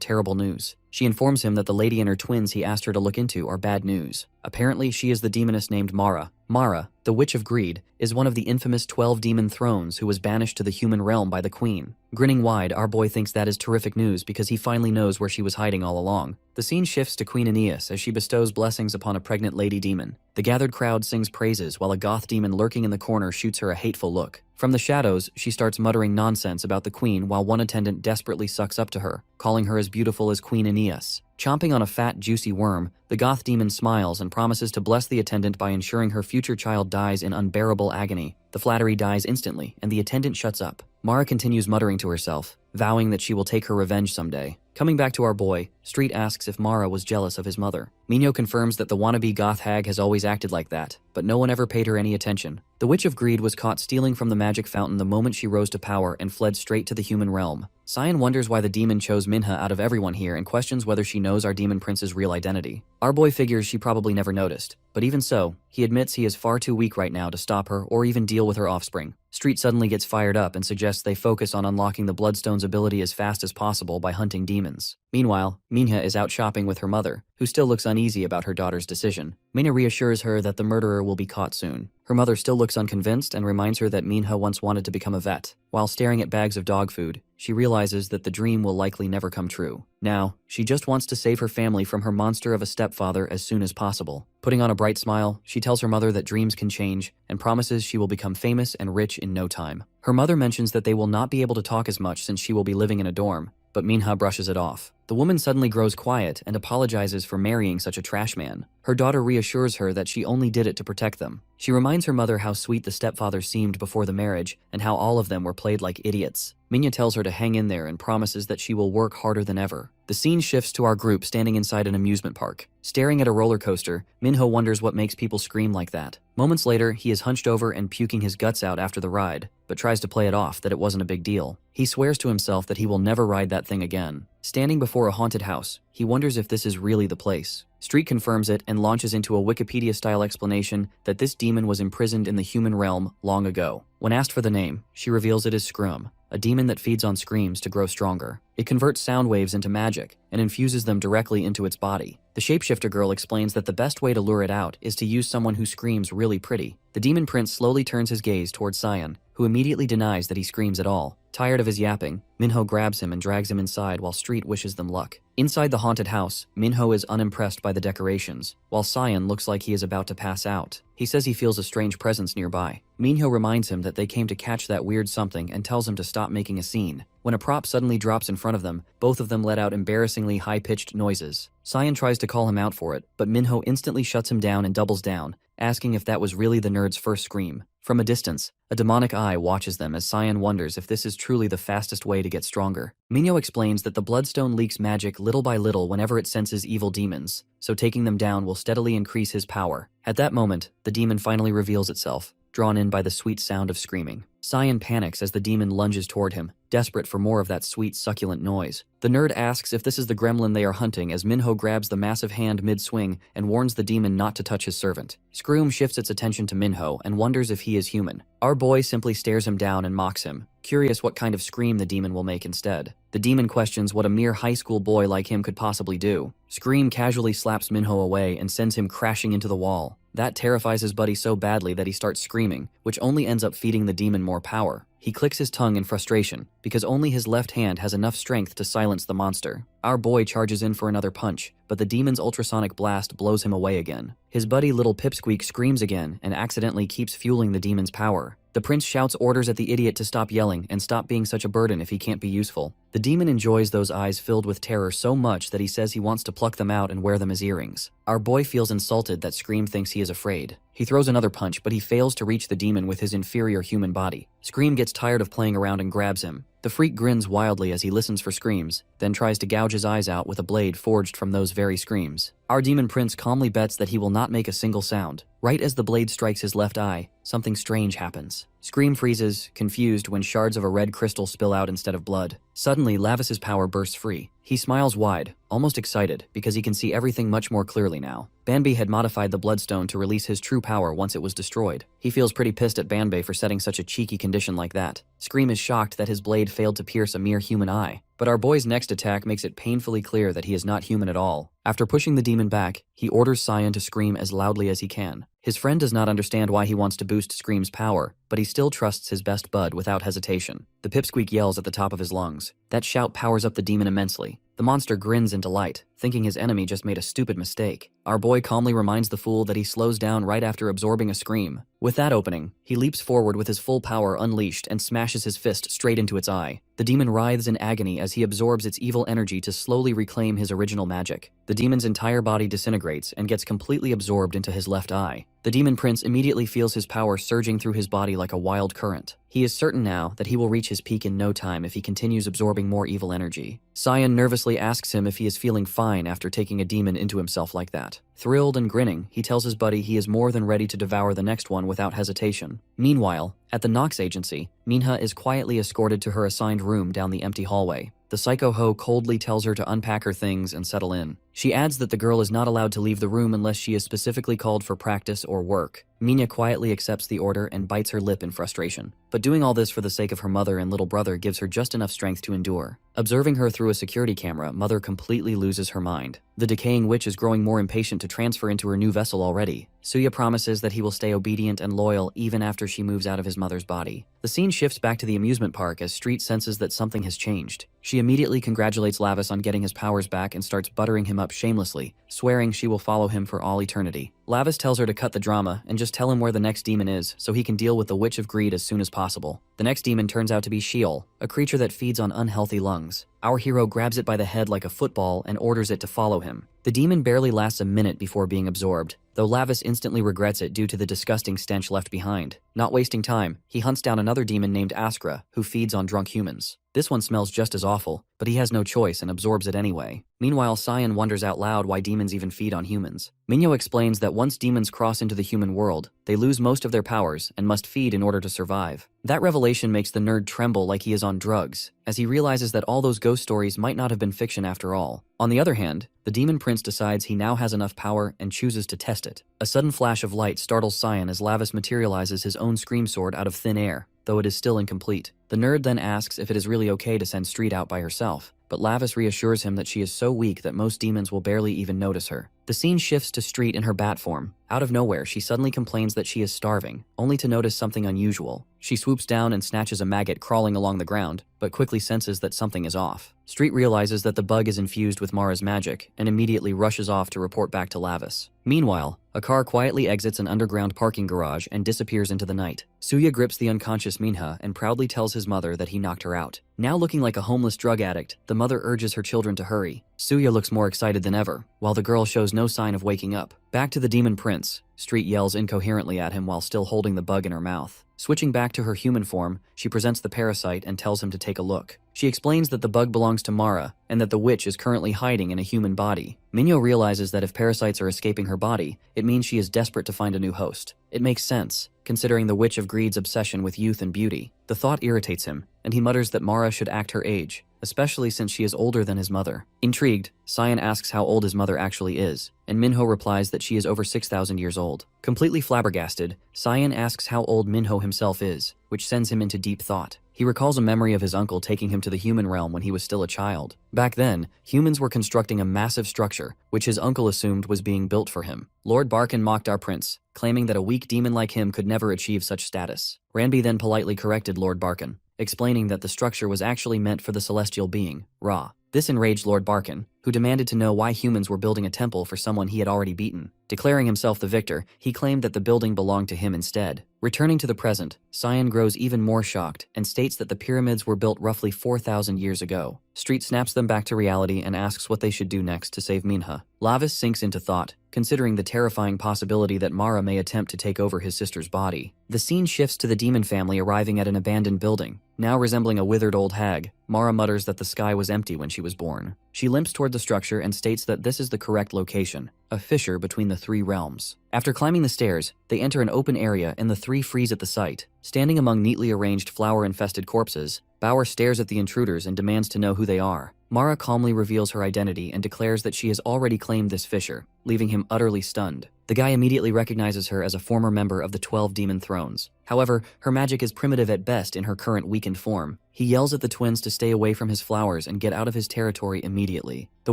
terrible news. She informs him that the lady and her twins he asked her to look into are bad news. Apparently, she is the demoness named Mara. Mara, the Witch of Greed, is one of the infamous 12 demon thrones who was banished to the human realm by the queen. Grinning wide, our boy thinks that is terrific news because he finally knows where she was hiding all along. The scene shifts to Queen Aeneas as she bestows blessings upon a pregnant lady demon. The gathered crowd sings praises while a goth demon lurking in the corner shoots her a hateful look. From the shadows, she starts muttering nonsense about the queen while one attendant desperately sucks up to her, calling her as beautiful as Queen Aeneas. Chomping on a fat, juicy worm, the goth demon smiles and promises to bless the attendant by ensuring her future child dies in unbearable agony. The flattery dies instantly, and the attendant shuts up. Mara continues muttering to herself, vowing that she will take her revenge someday. Coming back to our boy, Street asks if Mara was jealous of his mother. Minho confirms that the wannabe goth hag has always acted like that, but no one ever paid her any attention. The Witch of Greed was caught stealing from the magic fountain the moment she rose to power and fled straight to the human realm. Cyan wonders why the demon chose Minha out of everyone here and questions whether she knows our demon prince's real identity. Our boy figures she probably never noticed, but even so, he admits he is far too weak right now to stop her or even deal with her offspring. Street suddenly gets fired up and suggests they focus on unlocking the Bloodstone's ability as fast as possible by hunting demons. Meanwhile, Minha is out shopping with her mother, who still looks uneasy about her daughter's decision. Minha reassures her that the murderer will be caught soon. Her mother still looks unconvinced and reminds her that Minha once wanted to become a vet. While staring at bags of dog food, she realizes that the dream will likely never come true. Now, she just wants to save her family from her monster of a stepfather as soon as possible. Putting on a bright smile, she tells her mother that dreams can change and promises she will become famous and rich in no time. Her mother mentions that they will not be able to talk as much since she will be living in a dorm, but Minha brushes it off. The woman suddenly grows quiet and apologizes for marrying such a trash man. Her daughter reassures her that she only did it to protect them. She reminds her mother how sweet the stepfather seemed before the marriage and how all of them were played like idiots. Minya tells her to hang in there and promises that she will work harder than ever. The scene shifts to our group standing inside an amusement park. Staring at a roller coaster, Minho wonders what makes people scream like that. Moments later, he is hunched over and puking his guts out after the ride, but tries to play it off that it wasn't a big deal. He swears to himself that he will never ride that thing again. Standing before a haunted house, he wonders if this is really the place. Street confirms it and launches into a Wikipedia-style explanation that this demon was imprisoned in the human realm long ago. When asked for the name, she reveals it is Scrum, a demon that feeds on screams to grow stronger. It converts sound waves into magic and infuses them directly into its body. The shapeshifter girl explains that the best way to lure it out is to use someone who screams really pretty. The demon prince slowly turns his gaze towards Cyan, who immediately denies that he screams at all. Tired of his yapping, Minho grabs him and drags him inside while Street wishes them luck. Inside the haunted house, Minho is unimpressed by the decorations, while Cyan looks like he is about to pass out. He says he feels a strange presence nearby. Minho reminds him that they came to catch that weird something and tells him to stop making a scene. When a prop suddenly drops in front of them, both of them let out embarrassingly high-pitched noises. Cyan tries to call him out for it, but Minho instantly shuts him down and doubles down, asking if that was really the nerd's first scream. From a distance, a demonic eye watches them as Cyan wonders if this is truly the fastest way to get stronger. Minho explains that the bloodstone leaks magic little by little whenever it senses evil demons, so taking them down will steadily increase his power. At that moment, the demon finally reveals itself, drawn in by the sweet sound of screaming. Cyan panics as the demon lunges toward him, desperate for more of that sweet, succulent noise. The nerd asks if this is the gremlin they are hunting as Minho grabs the massive hand mid-swing and warns the demon not to touch his servant. Scroom shifts its attention to Minho and wonders if he is human. Our boy simply stares him down and mocks him, curious what kind of scream the demon will make instead. The demon questions what a mere high school boy like him could possibly do. Scream casually slaps Minho away and sends him crashing into the wall. That terrifies his buddy so badly that he starts screaming, which only ends up feeding the demon more power. He clicks his tongue in frustration, because only his left hand has enough strength to silence the monster. Our boy charges in for another punch, but the demon's ultrasonic blast blows him away again. His buddy Little Pipsqueak screams again and accidentally keeps fueling the demon's power. The prince shouts orders at the idiot to stop yelling and stop being such a burden if he can't be useful. The demon enjoys those eyes filled with terror so much that he says he wants to pluck them out and wear them as earrings. Our boy feels insulted that Scream thinks he is afraid. He throws another punch, but he fails to reach the demon with his inferior human body. Scream gets tired of playing around and grabs him. The freak grins wildly as he listens for screams, then tries to gouge his eyes out with a blade forged from those very screams. Our demon prince calmly bets that he will not make a single sound. Right as the blade strikes his left eye, something strange happens. Scream freezes, confused when shards of a red crystal spill out instead of blood. Suddenly, Lavis's power bursts free. He smiles wide, almost excited, because he can see everything much more clearly now. Banbei had modified the bloodstone to release his true power once it was destroyed. He feels pretty pissed at Banbei for setting such a cheeky condition like that. Scream is shocked that his blade failed to pierce a mere human eye. But our boy's next attack makes it painfully clear that he is not human at all. After pushing the demon back, he orders Cyan to scream as loudly as he can. His friend does not understand why he wants to boost Scream's power, but he still trusts his best bud without hesitation. The pipsqueak yells at the top of his lungs. That shout powers up the demon immensely. The monster grins in delight, thinking his enemy just made a stupid mistake. Our boy calmly reminds the fool that he slows down right after absorbing a scream. With that opening, he leaps forward with his full power unleashed and smashes his fist straight into its eye. The demon writhes in agony as he absorbs its evil energy to slowly reclaim his original magic. The demon's entire body disintegrates and gets completely absorbed into his left eye. The demon prince immediately feels his power surging through his body like a wild current. He is certain now that he will reach his peak in no time if he continues absorbing more evil energy. Cyan nervously asks him if he is feeling fine after taking a demon into himself like that. Thrilled and grinning, he tells his buddy he is more than ready to devour the next one without hesitation. Meanwhile, at the Nox agency, Minha is quietly escorted to her assigned room down the empty hallway. The psycho hoe coldly tells her to unpack her things and settle in. She adds that the girl is not allowed to leave the room unless she is specifically called for practice or work. Minya quietly accepts the order and bites her lip in frustration. But doing all this for the sake of her mother and little brother gives her just enough strength to endure. Observing her through a security camera, Mother completely loses her mind. The decaying witch is growing more impatient to transfer into her new vessel already. Suya promises that he will stay obedient and loyal even after she moves out of his mother's body. The scene shifts back to the amusement park as Street senses that something has changed. She immediately congratulates Lavis on getting his powers back and starts buttering him up shamelessly, swearing she will follow him for all eternity. Lavis tells her to cut the drama and just tell him where the next demon is so he can deal with the Witch of Greed as soon as possible. The next demon turns out to be Sheol, a creature that feeds on unhealthy lungs. Our hero grabs it by the head like a football and orders it to follow him. The demon barely lasts a minute before being absorbed, though Lavis instantly regrets it due to the disgusting stench left behind. Not wasting time, he hunts down another demon named Asura, who feeds on drunk humans. This one smells just as awful, but he has no choice and absorbs it anyway. Meanwhile, Cyan wonders out loud why demons even feed on humans. Minho explains that once demons cross into the human world, they lose most of their powers and must feed in order to survive. That revelation makes the nerd tremble like he is on drugs, as he realizes that all those ghost stories might not have been fiction after all. On the other hand, the demon prince decides he now has enough power and chooses to test it. A sudden flash of light startles Cyan as Lavis materializes his own scream sword out of thin air, though it is still incomplete. The nerd then asks if it is really okay to send Street out by herself, but Lavis reassures him that she is so weak that most demons will barely even notice her. The scene shifts to Street in her bat form. Out of nowhere, she suddenly complains that she is starving, only to notice something unusual. She swoops down and snatches a maggot crawling along the ground, but quickly senses that something is off. Street realizes that the bug is infused with Mara's magic and immediately rushes off to report back to Lavis. Meanwhile, a car quietly exits an underground parking garage and disappears into the night. Suya grips the unconscious Minha and proudly tells his mother that he knocked her out. Now looking like a homeless drug addict, the mother urges her children to hurry. Suya looks more excited than ever, while the girl shows no sign of waking up. Back to the demon prince. Street yells incoherently at him while still holding the bug in her mouth. Switching back to her human form, she presents the parasite and tells him to take a look. She explains that the bug belongs to Mara and that the witch is currently hiding in a human body. Minho realizes that if parasites are escaping her body, it means she is desperate to find a new host. It makes sense, considering the Witch of Greed's obsession with youth and beauty. The thought irritates him, and he mutters that Mara should act her age, especially since she is older than his mother. Intrigued, Cyan asks how old his mother actually is, and Minho replies that she is over 6,000 years old. Completely flabbergasted, Cyan asks how old Minho himself is, which sends him into deep thought. He recalls a memory of his uncle taking him to the human realm when he was still a child. Back then, humans were constructing a massive structure, which his uncle assumed was being built for him. Lord Barkin mocked our prince, claiming that a weak demon like him could never achieve such status. Ranby then politely corrected Lord Barkin, explaining that the structure was actually meant for the celestial being, Ra. This enraged Lord Barkin, who demanded to know why humans were building a temple for someone he had already beaten. Declaring himself the victor, he claimed that the building belonged to him instead. Returning to the present, Cyan grows even more shocked and states that the pyramids were built roughly 4,000 years ago. Street snaps them back to reality and asks what they should do next to save Minha. Lavis sinks into thought, considering the terrifying possibility that Mara may attempt to take over his sister's body. The scene shifts to the demon family arriving at an abandoned building. Now resembling a withered old hag, Mara mutters that the sky was empty when she was born. She limps toward the structure and states that this is the correct location, a fissure between the three realms. After climbing the stairs, they enter an open area and the three freeze at the sight. Standing among neatly arranged flower-infested corpses, Bauer stares at the intruders and demands to know who they are. Mara calmly reveals her identity and declares that she has already claimed this fissure, leaving him utterly stunned. The guy immediately recognizes her as a former member of the 12 Demon Thrones. However, her magic is primitive at best in her current weakened form. He yells at the twins to stay away from his flowers and get out of his territory immediately. The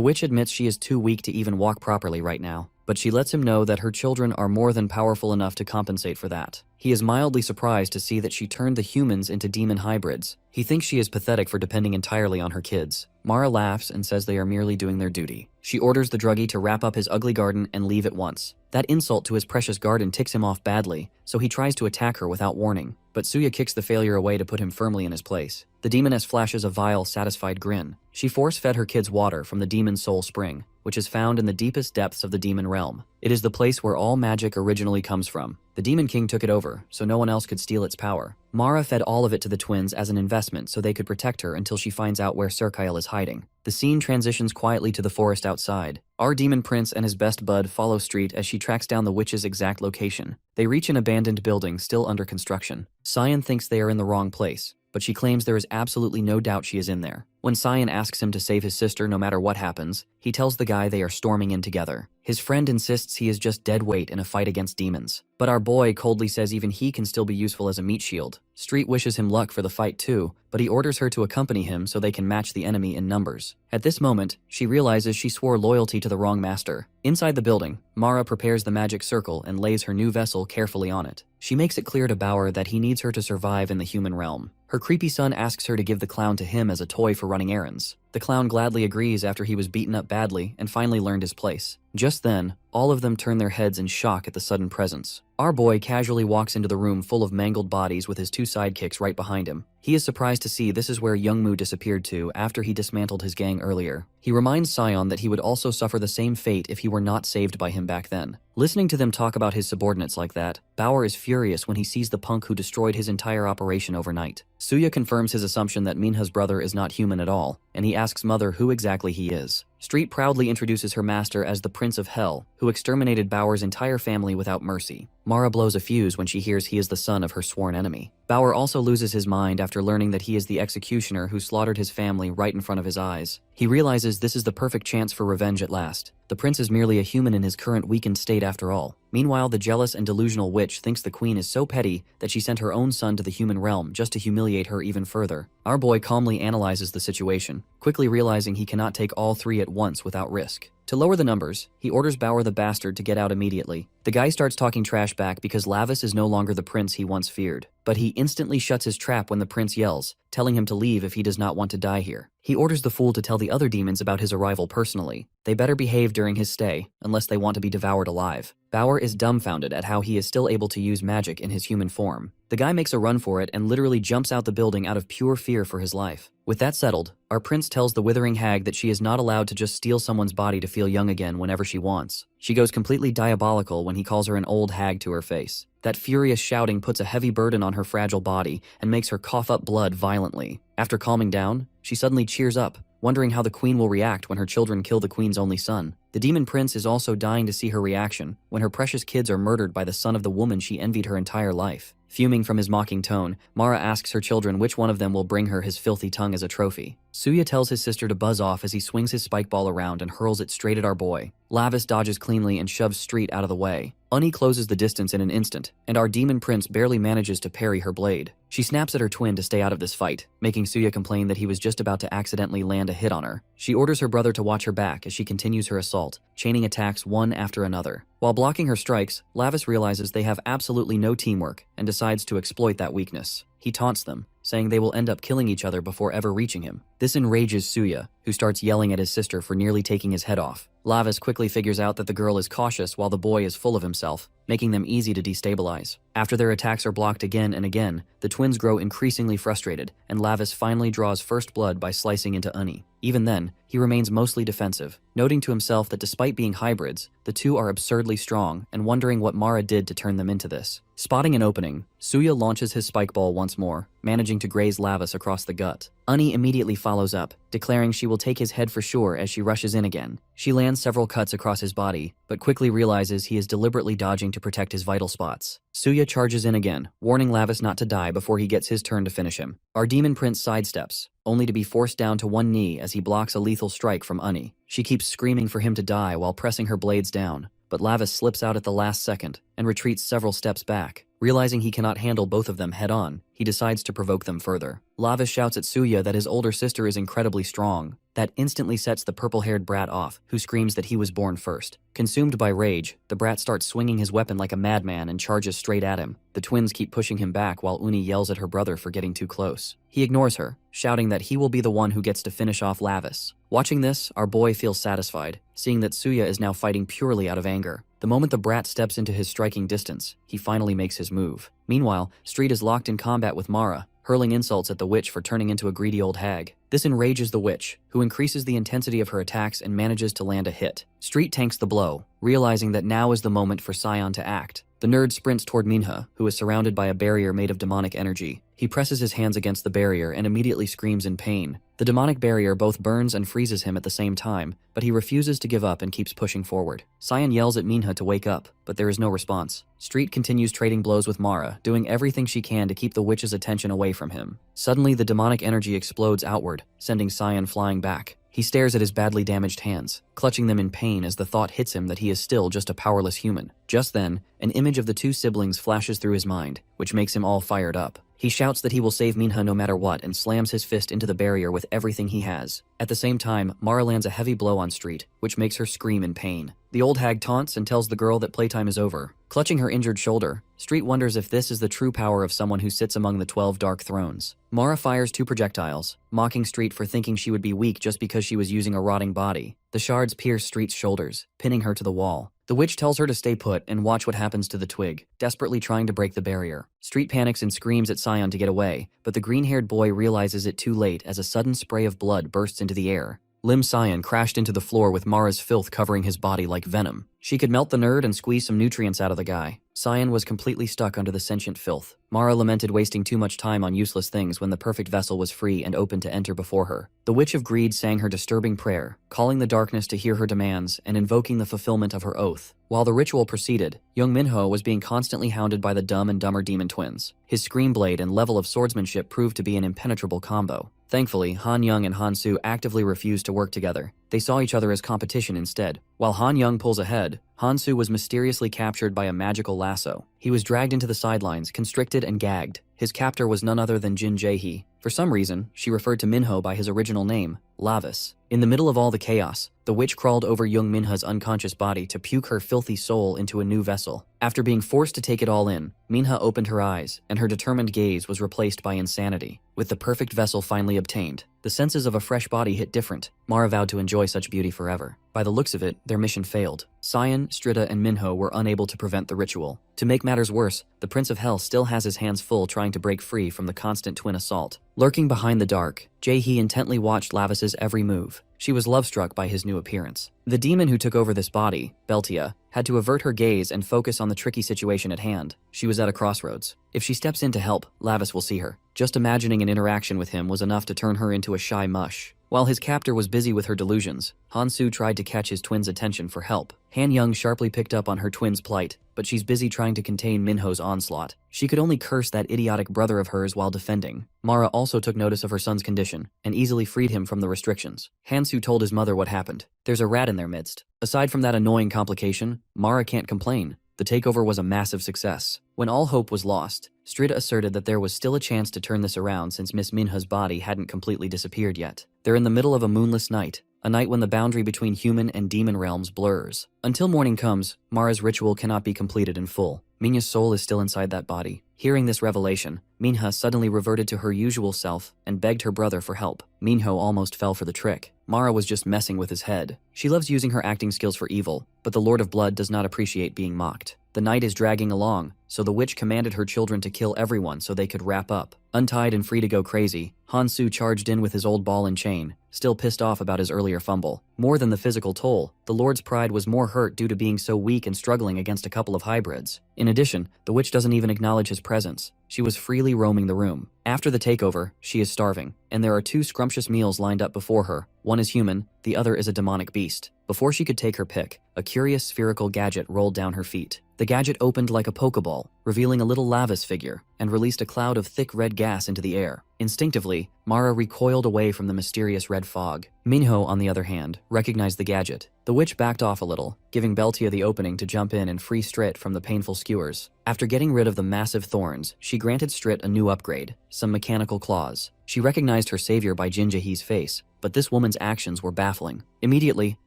witch admits she is too weak to even walk properly right now, but she lets him know that her children are more than powerful enough to compensate for that. He is mildly surprised to see that she turned the humans into demon hybrids. He thinks she is pathetic for depending entirely on her kids. Mara laughs and says they are merely doing their duty. She orders the druggie to wrap up his ugly garden and leave at once. That insult to his precious garden ticks him off badly, so he tries to attack her without warning. But Suya kicks the failure away to put him firmly in his place. The demoness flashes a vile, satisfied grin. She force-fed her kids water from the demon's soul spring, which is found in the deepest depths of the demon realm. It is the place where all magic originally comes from. The Demon King took it over, so no one else could steal its power. Mara fed all of it to the twins as an investment so they could protect her until she finds out where Serkyle is hiding. The scene transitions quietly to the forest outside. Our demon prince and his best bud follow Street as she tracks down the witch's exact location. They reach an abandoned building still under construction. Cyan thinks they are in the wrong place, but she claims there is absolutely no doubt she is in there. When Cyan asks him to save his sister no matter what happens, he tells the guy they are storming in together. His friend insists he is just dead weight in a fight against demons. But our boy coldly says even he can still be useful as a meat shield. Street wishes him luck for the fight too, but he orders her to accompany him so they can match the enemy in numbers. At this moment, she realizes she swore loyalty to the wrong master. Inside the building, Mara prepares the magic circle and lays her new vessel carefully on it. She makes it clear to Bauer that he needs her to survive in the human realm. Her creepy son asks her to give the clown to him as a toy for running errands. The clown gladly agrees after he was beaten up badly and finally learned his place. Just then, all of them turn their heads in shock at the sudden presence. Our boy casually walks into the room full of mangled bodies with his two sidekicks right behind him. He is surprised to see this is where Youngmu disappeared to after he dismantled his gang earlier. He reminds Sion that he would also suffer the same fate if he were not saved by him back then. Listening to them talk about his subordinates like that, Bauer is furious when he sees the punk who destroyed his entire operation overnight. Suya confirms his assumption that Minha's brother is not human at all, and he asks Mother who exactly he is. Street proudly introduces her master as the Prince of Hell, who exterminated Bauer's entire family without mercy. Mara blows a fuse when she hears he is the son of her sworn enemy. Bauer also loses his mind after learning that he is the executioner who slaughtered his family right in front of his eyes. He realizes this is the perfect chance for revenge at last. The prince is merely a human in his current weakened state after all. Meanwhile, the jealous and delusional witch thinks the queen is so petty that she sent her own son to the human realm just to humiliate her even further. Our boy calmly analyzes the situation, quickly realizing he cannot take all three at at once without risk. To lower the numbers, he orders Bauer the bastard to get out immediately. The guy starts talking trash back because Lavis is no longer the prince he once feared. But he instantly shuts his trap when the prince yells, telling him to leave if he does not want to die here. He orders the fool to tell the other demons about his arrival personally. They better behave during his stay, unless they want to be devoured alive. Bauer is dumbfounded at how he is still able to use magic in his human form. The guy makes a run for it and literally jumps out the building out of pure fear for his life. With that settled, our prince tells the withering hag that she is not allowed to just steal someone's body to feel young again whenever she wants. She goes completely diabolical when he calls her an old hag to her face. That furious shouting puts a heavy burden on her fragile body and makes her cough up blood violently. After calming down, she suddenly cheers up, wondering how the queen will react when her children kill the queen's only son. The demon prince is also dying to see her reaction when her precious kids are murdered by the son of the woman she envied her entire life. Fuming from his mocking tone, Mara asks her children which one of them will bring her his filthy tongue as a trophy. Suya tells his sister to buzz off as he swings his spike ball around and hurls it straight at our boy. Lavis dodges cleanly and shoves Street out of the way. Uni closes the distance in an instant, and our demon prince barely manages to parry her blade. She snaps at her twin to stay out of this fight, making Suya complain that he was just about to accidentally land a hit on her. She orders her brother to watch her back as she continues her assault, chaining attacks one after another. While blocking her strikes, Lavis realizes they have absolutely no teamwork and decides to exploit that weakness. He taunts them, saying they will end up killing each other before ever reaching him. This enrages Suya, who starts yelling at his sister for nearly taking his head off. Lavis quickly figures out that the girl is cautious while the boy is full of himself, making them easy to destabilize. After their attacks are blocked again and again, the twins grow increasingly frustrated, and Lavis finally draws first blood by slicing into Uni. Even then, he remains mostly defensive, noting to himself that despite being hybrids, the two are absurdly strong and wondering what Mara did to turn them into this. Spotting an opening, Suya launches his spike ball once more, managing to graze Lavis across the gut. Uni immediately follows up, declaring she will take his head for sure as she rushes in again. She lands several cuts across his body, but quickly realizes he is deliberately dodging to protect his vital spots. Suya charges in again, warning Lavis not to die before he gets his turn to finish him. Our demon prince sidesteps, only to be forced down to one knee as he blocks a lethal strike from Uni. She keeps screaming for him to die while pressing her blades down, but Lavis slips out at the last second and retreats several steps back. Realizing he cannot handle both of them head-on, he decides to provoke them further. Lavis shouts at Suya that his older sister is incredibly strong. That instantly sets the purple-haired brat off, who screams that he was born first. Consumed by rage, the brat starts swinging his weapon like a madman and charges straight at him. The twins keep pushing him back while Uni yells at her brother for getting too close. He ignores her, shouting that he will be the one who gets to finish off Lavis. Watching this, our boy feels satisfied, seeing that Suya is now fighting purely out of anger. The moment the brat steps into his striking distance, he finally makes his move. Meanwhile, Street is locked in combat with Mara, hurling insults at the witch for turning into a greedy old hag. This enrages the witch, who increases the intensity of her attacks and manages to land a hit. Street tanks the blow, realizing that now is the moment for Sion to act. The nerd sprints toward Minha, who is surrounded by a barrier made of demonic energy. He presses his hands against the barrier and immediately screams in pain. The demonic barrier both burns and freezes him at the same time, but he refuses to give up and keeps pushing forward. Sion yells at Minha to wake up, but there is no response. Street continues trading blows with Mara, doing everything she can to keep the witch's attention away from him. Suddenly, the demonic energy explodes outward, sending Sion flying back. He stares at his badly damaged hands, clutching them in pain as the thought hits him that he is still just a powerless human. Just then, an image of the two siblings flashes through his mind, which makes him all fired up. He shouts that he will save Minha no matter what and slams his fist into the barrier with everything he has. At the same time, Mara lands a heavy blow on Street, which makes her scream in pain. The old hag taunts and tells the girl that playtime is over. Clutching her injured shoulder, Street wonders if this is the true power of someone who sits among the 12 dark thrones. Mara fires 2 projectiles, mocking Street for thinking she would be weak just because she was using a rotting body. The shards pierce Street's shoulders, pinning her to the wall. The witch tells her to stay put and watch what happens to the twig, desperately trying to break the barrier. Street panics and screams at Sion to get away, but the green-haired boy realizes it too late as a sudden spray of blood bursts into the air. Lim Sion crashed into the floor with Mara's filth covering his body like venom. She could melt the nerd and squeeze some nutrients out of the guy. Sion was completely stuck under the sentient filth. Mara lamented wasting too much time on useless things when the perfect vessel was free and open to enter before her. The Witch of Greed sang her disturbing prayer, calling the darkness to hear her demands and invoking the fulfillment of her oath. While the ritual proceeded, young Minho was being constantly hounded by the Dumb and Dumber demon twins. His scream blade and level of swordsmanship proved to be an impenetrable combo. Thankfully, Han Young and Han Su actively refused to work together. They saw each other as competition instead. While Han Young pulls ahead, Han Su was mysteriously captured by a magical lasso. He was dragged into the sidelines, constricted and gagged. His captor was none other than Jin Jae-hee. For some reason, she referred to Minho by his original name, Lavis. In the middle of all the chaos, the witch crawled over young Minha's unconscious body to puke her filthy soul into a new vessel. After being forced to take it all in, Minha opened her eyes, and her determined gaze was replaced by insanity. With the perfect vessel finally obtained, the senses of a fresh body hit different. Mara vowed to enjoy such beauty forever. By the looks of it, their mission failed. Cyan, Strida, and Minho were unable to prevent the ritual. To make matters worse, the Prince of Hell still has his hands full trying to break free from the constant twin assault. Lurking behind the dark, Jae-hee intently watched Lavis's every move. She was love-struck by his new appearance. The demon who took over this body, Beltia, had to avert her gaze and focus on the tricky situation at hand. She was at a crossroads. If she steps in to help, Lavis will see her. Just imagining an interaction with him was enough to turn her into a shy mush. While his captor was busy with her delusions, Han-soo tried to catch his twin's attention for help. Han-young sharply picked up on her twin's plight, but she's busy trying to contain Minho's onslaught. She could only curse that idiotic brother of hers while defending. Mara also took notice of her son's condition and easily freed him from the restrictions. Han-soo told his mother what happened. There's a rat in their midst. Aside from that annoying complication, Mara can't complain. The takeover was a massive success. When all hope was lost, Strida asserted that there was still a chance to turn this around since Miss Minha's body hadn't completely disappeared yet. They're in the middle of a moonless night, a night when the boundary between human and demon realms blurs. Until morning comes, Mara's ritual cannot be completed in full. Minha's soul is still inside that body. Hearing this revelation, Minha suddenly reverted to her usual self and begged her brother for help. Minho almost fell for the trick. Mara was just messing with his head. She loves using her acting skills for evil, but the Lord of Blood does not appreciate being mocked. The night is dragging along, so the witch commanded her children to kill everyone so they could wrap up. Untied and free to go crazy, Han-soo charged in with his old ball and chain, still pissed off about his earlier fumble. More than the physical toll, the Lord's pride was more hurt due to being so weak and struggling against a couple of hybrids. In addition, the witch doesn't even acknowledge his presence. She was freely roaming the room. After the takeover, she is starving, and there are two scrumptious meals lined up before her. One is human, the other is a demonic beast. Before she could take her pick, a curious spherical gadget rolled down her feet. The gadget opened like a Pokeball, revealing a little Lavis figure, and released a cloud of thick red gas into the air. Instinctively, Mara recoiled away from the mysterious red fog. Minho, on the other hand, recognized the gadget. The witch backed off a little, giving Beltia the opening to jump in and free Strit from the painful skewers. After getting rid of the massive thorns, she granted Strit a new upgrade, some mechanical claws. She recognized her savior by Jin Jae-hee's face, but this woman's actions were baffling. Immediately,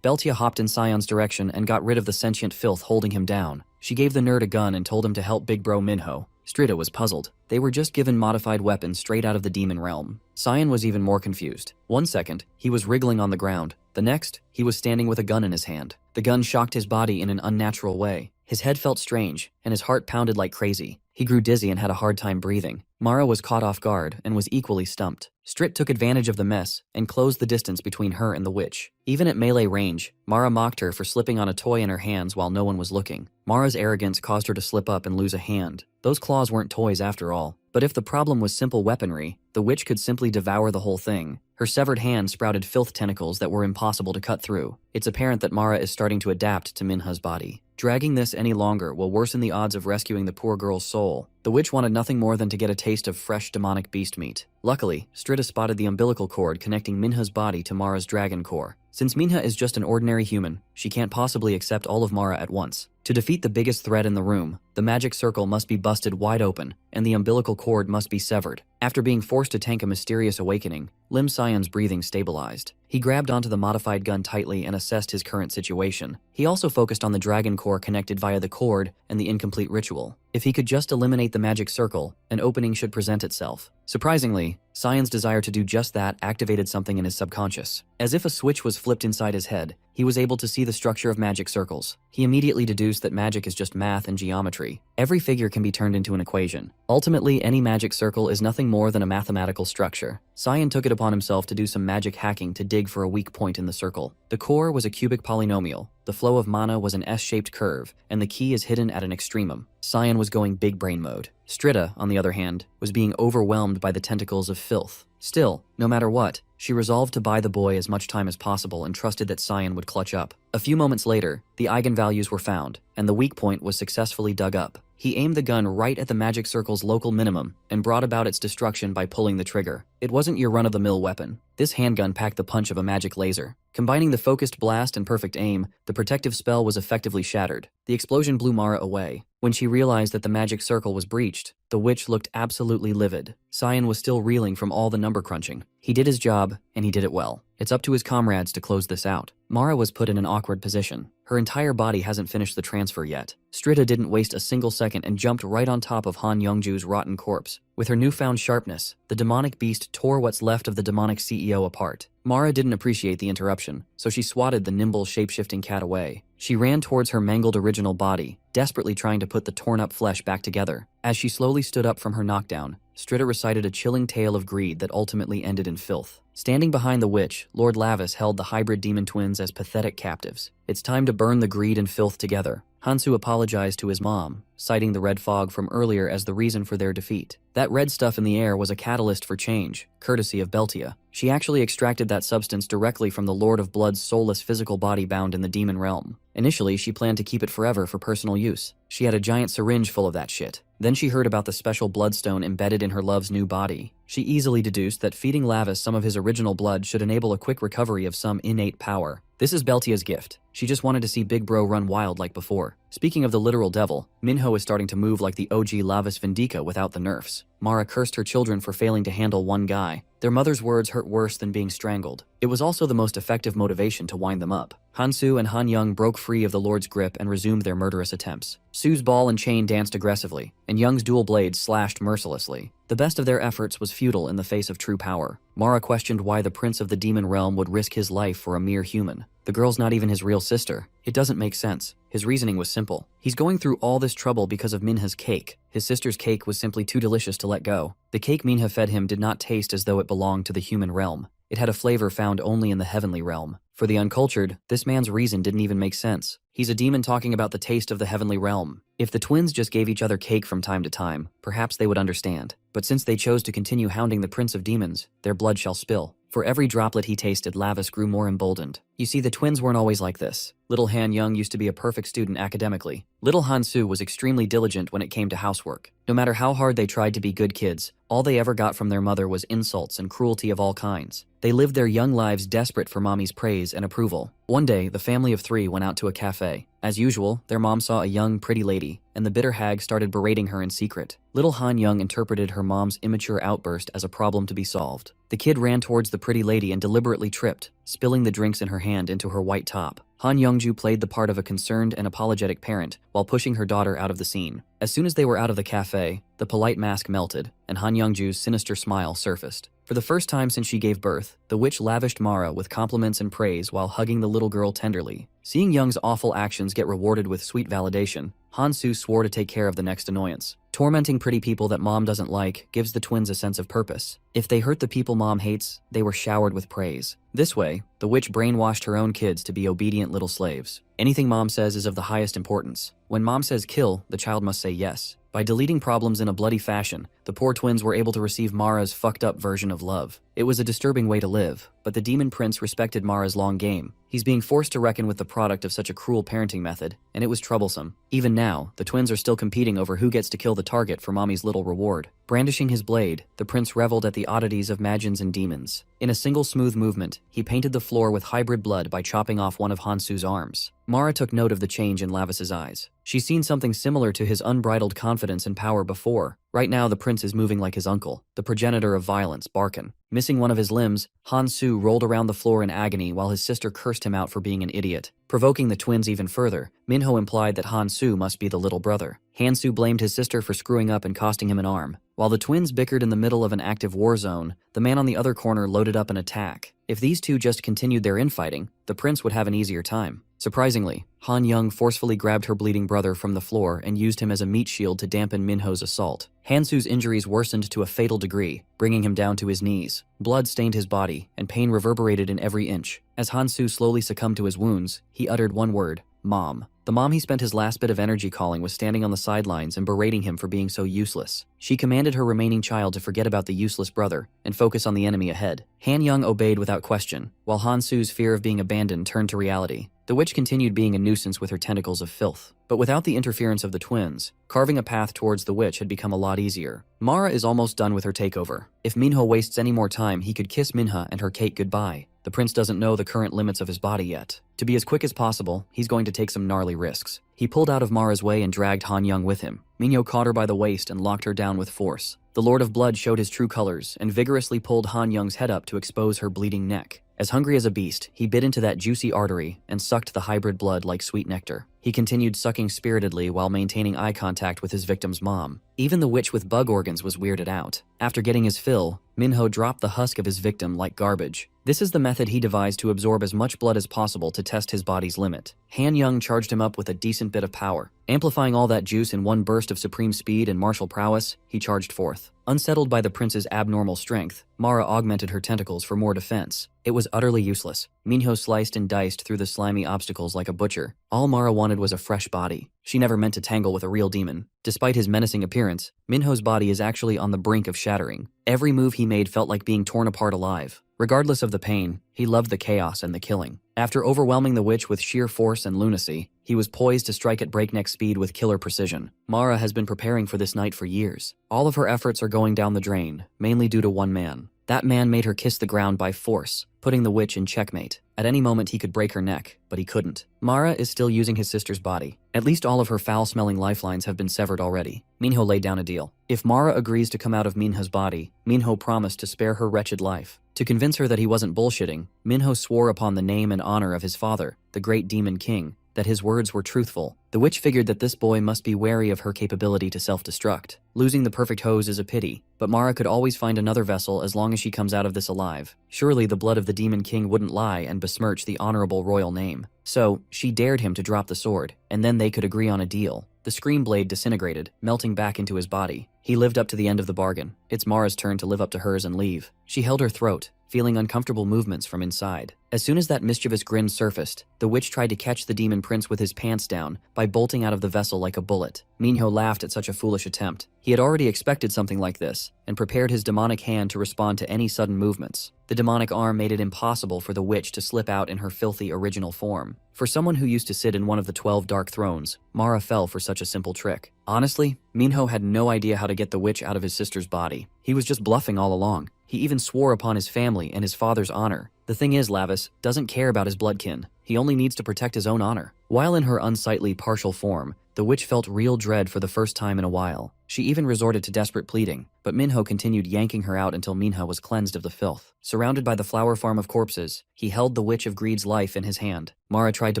Beltia hopped in Sion's direction and got rid of the sentient filth holding him down. She gave the nerd a gun and told him to help Big Bro Minho. Strida was puzzled. They were just given modified weapons straight out of the demon realm. Sion was even more confused. One second, he was wriggling on the ground. The next, he was standing with a gun in his hand. The gun shocked his body in an unnatural way. His head felt strange, and his heart pounded like crazy. He grew dizzy and had a hard time breathing. Mara was caught off guard and was equally stumped. Strit took advantage of the mess and closed the distance between her and the witch. Even at melee range, Mara mocked her for slipping on a toy in her hands while no one was looking. Mara's arrogance caused her to slip up and lose a hand. Those claws weren't toys after all. But if the problem was simple weaponry, the witch could simply devour the whole thing. Her severed hand sprouted filth tentacles that were impossible to cut through. It's apparent that Mara is starting to adapt to Minha's body. Dragging this any longer will worsen the odds of rescuing the poor girl's soul. The witch wanted nothing more than to get a taste of fresh demonic beast meat. Luckily, Strida spotted the umbilical cord connecting Minha's body to Mara's dragon core. Since Minha is just an ordinary human, she can't possibly accept all of Mara at once. To defeat the biggest threat in the room, the magic circle must be busted wide open, and the umbilical cord must be severed. After being forced to tank a mysterious awakening, Lim Sion's breathing stabilized. He grabbed onto the modified gun tightly and assessed his current situation. He also focused on the dragon core connected via the cord and the incomplete ritual. If he could just eliminate the magic circle, an opening should present itself. Surprisingly, Sion's desire to do just that activated something in his subconscious. As if a switch was flipped inside his head, he was able to see the structure of magic circles. He immediately deduced that magic is just math and geometry. Every figure can be turned into an equation. Ultimately, any magic circle is nothing more than a mathematical structure. Sion took it upon himself to do some magic hacking to dig for a weak point in the circle. The core was a cubic polynomial, the flow of mana was an S-shaped curve, and the key is hidden at an extremum. Sion was going big brain mode. Strida, on the other hand, was being overwhelmed by the tentacles of filth. Still, no matter what, she resolved to buy the boy as much time as possible and trusted that Sion would clutch up. A few moments later, the eigenvalues were found, and the weak point was successfully dug up. He aimed the gun right at the magic circle's local minimum and brought about its destruction by pulling the trigger. It wasn't your run-of-the-mill weapon. This handgun packed the punch of a magic laser. Combining the focused blast and perfect aim, the protective spell was effectively shattered. The explosion blew Mara away. When she realized that the magic circle was breached, the witch looked absolutely livid. Sion was still reeling from all the number crunching. He did his job, and he did it well. It's up to his comrades to close this out. Mara was put in an awkward position. Her entire body hasn't finished the transfer yet. Strida didn't waste a single second and jumped right on top of Han Youngju's rotten corpse. With her newfound sharpness, the demonic beast tore what's left of the demonic CEO apart. Mara didn't appreciate the interruption, so she swatted the nimble, shape-shifting cat away. She ran towards her mangled original body, desperately trying to put the torn-up flesh back together. As she slowly stood up from her knockdown, Strida recited a chilling tale of greed that ultimately ended in filth. Standing behind the witch, Lord Lavis held the hybrid demon twins as pathetic captives. It's time to burn the greed and filth together. Hansu apologized to his mom, citing the red fog from earlier as the reason for their defeat. That red stuff in the air was a catalyst for change, courtesy of Beltia. She actually extracted that substance directly from the Lord of Blood's soulless physical body bound in the demon realm. Initially, she planned to keep it forever for personal use. She had a giant syringe full of that shit. Then she heard about the special bloodstone embedded in her love's new body. She easily deduced that feeding Lavis some of his original blood should enable a quick recovery of some innate power. This is Beltia's gift. She just wanted to see Big Bro run wild like before. Speaking of the literal devil, Minho is starting to move like the OG Lavis Vindica without the nerfs. Mara cursed her children for failing to handle one guy. Their mother's words hurt worse than being strangled. It was also the most effective motivation to wind them up. Hansu and Han Young broke free of the Lord's grip and resumed their murderous attempts. Su's ball and chain danced aggressively, and Young's dual blades slashed mercilessly. The best of their efforts was futile in the face of true power. Mara questioned why the prince of the demon realm would risk his life for a mere human. The girl's not even his real sister. It doesn't make sense. His reasoning was simple. He's going through all this trouble because of Minha's cake. His sister's cake was simply too delicious to let go. The cake Minha fed him did not taste as though it belonged to the human realm. It had a flavor found only in the heavenly realm. For the uncultured, this man's reason didn't even make sense. He's a demon talking about the taste of the heavenly realm. If the twins just gave each other cake from time to time, perhaps they would understand. But since they chose to continue hounding the prince of demons, their blood shall spill. For every droplet he tasted, Lavis grew more emboldened. You see, the twins weren't always like this. Little Han Young used to be a perfect student academically. Little Han Su was extremely diligent when it came to housework. No matter how hard they tried to be good kids, all they ever got from their mother was insults and cruelty of all kinds. They lived their young lives desperate for mommy's praise and approval. One day, the family of three went out to a cafe. As usual, their mom saw a young, pretty lady, and the bitter hag started berating her in secret. Little Han Young interpreted her mom's immature outburst as a problem to be solved. The kid ran towards the pretty lady and deliberately tripped, spilling the drinks in her hand into her white top. Han Youngju played the part of a concerned and apologetic parent while pushing her daughter out of the scene. As soon as they were out of the cafe, the polite mask melted, and Han Youngju's sinister smile surfaced. For the first time since she gave birth, the witch lavished Mara with compliments and praise while hugging the little girl tenderly. Seeing Young's awful actions get rewarded with sweet validation, Han Su swore to take care of the next annoyance. Tormenting pretty people that mom doesn't like gives the twins a sense of purpose. If they hurt the people mom hates, they were showered with praise. This way, the witch brainwashed her own kids to be obedient little slaves. Anything mom says is of the highest importance. When mom says kill, the child must say yes. By deleting problems in a bloody fashion, the poor twins were able to receive Mara's fucked up version of love. It was a disturbing way to live, but the demon prince respected Mara's long game. He's being forced to reckon with the product of such a cruel parenting method, and it was troublesome. Even now, the twins are still competing over who gets to kill the target for mommy's little reward. Brandishing his blade, the prince reveled at the oddities of magians and demons. In a single smooth movement, he painted the floor with hybrid blood by chopping off one of Hansu's arms. Mara took note of the change in Lavis's eyes. She's seen something similar to his unbridled confidence and power before. Right now, the prince is moving like his uncle, the progenitor of violence, Barkin. Missing one of his limbs, Hansu rolled around the floor in agony while his sister cursed him out for being an idiot. Provoking the twins even further, Minho implied that Hansu must be the little brother. Hansu blamed his sister for screwing up and costing him an arm. While the twins bickered in the middle of an active war zone, the man on the other corner loaded up an attack. If these two just continued their infighting, the prince would have an easier time. Surprisingly, Han Young forcefully grabbed her bleeding brother from the floor and used him as a meat shield to dampen Minho's assault. Hansu's injuries worsened to a fatal degree, bringing him down to his knees. Blood stained his body, and pain reverberated in every inch. As Hansu slowly succumbed to his wounds, he uttered one word: Mom. The mom he spent his last bit of energy calling was standing on the sidelines and berating him for being so useless. She commanded her remaining child to forget about the useless brother and focus on the enemy ahead. Han Young obeyed without question, while Hansu's fear of being abandoned turned to reality. The witch continued being a nuisance with her tentacles of filth. But without the interference of the twins, carving a path towards the witch had become a lot easier. Mara is almost done with her takeover. If Minho wastes any more time, he could kiss Minha and her cake goodbye. The prince doesn't know the current limits of his body yet. To be as quick as possible, he's going to take some gnarly risks. He pulled out of Mara's way and dragged Han Young with him. Minho caught her by the waist and locked her down with force. The Lord of Blood showed his true colors and vigorously pulled Han Young's head up to expose her bleeding neck. As hungry as a beast, he bit into that juicy artery and sucked the hybrid blood like sweet nectar. He continued sucking spiritedly while maintaining eye contact with his victim's mom. Even the witch with bug organs was weirded out. After getting his fill, Minho dropped the husk of his victim like garbage. This is the method he devised to absorb as much blood as possible to test his body's limit. Han Young charged him up with a decent bit of power. Amplifying all that juice in one burst of supreme speed and martial prowess, he charged forth. Unsettled by the prince's abnormal strength, Mara augmented her tentacles for more defense. It was utterly useless. Minho sliced and diced through the slimy obstacles like a butcher. All Mara wanted was a fresh body. She never meant to tangle with a real demon. Despite his menacing appearance, Minho's body is actually on the brink of shattering. Every move he made felt like being torn apart alive. Regardless of the pain, he loved the chaos and the killing. After overwhelming the witch with sheer force and lunacy, he was poised to strike at breakneck speed with killer precision. Mara has been preparing for this night for years. All of her efforts are going down the drain, mainly due to one man. That man made her kiss the ground by force, putting the witch in checkmate. At any moment he could break her neck, but he couldn't. Mara is still using his sister's body. At least all of her foul-smelling lifelines have been severed already. Minho laid down a deal. If Mara agrees to come out of Minho's body, Minho promised to spare her wretched life. To convince her that he wasn't bullshitting, Minho swore upon the name and honor of his father, the great demon king, that his words were truthful. The witch figured that this boy must be wary of her capability to self-destruct. Losing the perfect hose is a pity, but Mara could always find another vessel as long as she comes out of this alive. Surely the blood of the demon king wouldn't lie and besmirch the honorable royal name. So, she dared him to drop the sword, and then they could agree on a deal. The scream blade disintegrated, melting back into his body. He lived up to the end of the bargain. It's Mara's turn to live up to hers and leave. She held her throat, feeling uncomfortable movements from inside. As soon as that mischievous grin surfaced, the witch tried to catch the demon prince with his pants down by bolting out of the vessel like a bullet. Minho laughed at such a foolish attempt. He had already expected something like this, and prepared his demonic hand to respond to any sudden movements. The demonic arm made it impossible for the witch to slip out in her filthy original form. For someone who used to sit in one of the 12 dark thrones, Mara fell for such a simple trick. Honestly, Minho had no idea how to get the witch out of his sister's body. He was just bluffing all along. He even swore upon his family and his father's honor. The thing is, Lavis doesn't care about his bloodkin. He only needs to protect his own honor. While in her unsightly partial form, the witch felt real dread for the first time in a while. She even resorted to desperate pleading, but Minho continued yanking her out until Minho was cleansed of the filth. Surrounded by the flower farm of corpses, he held the Witch of Greed's life in his hand. Mara tried to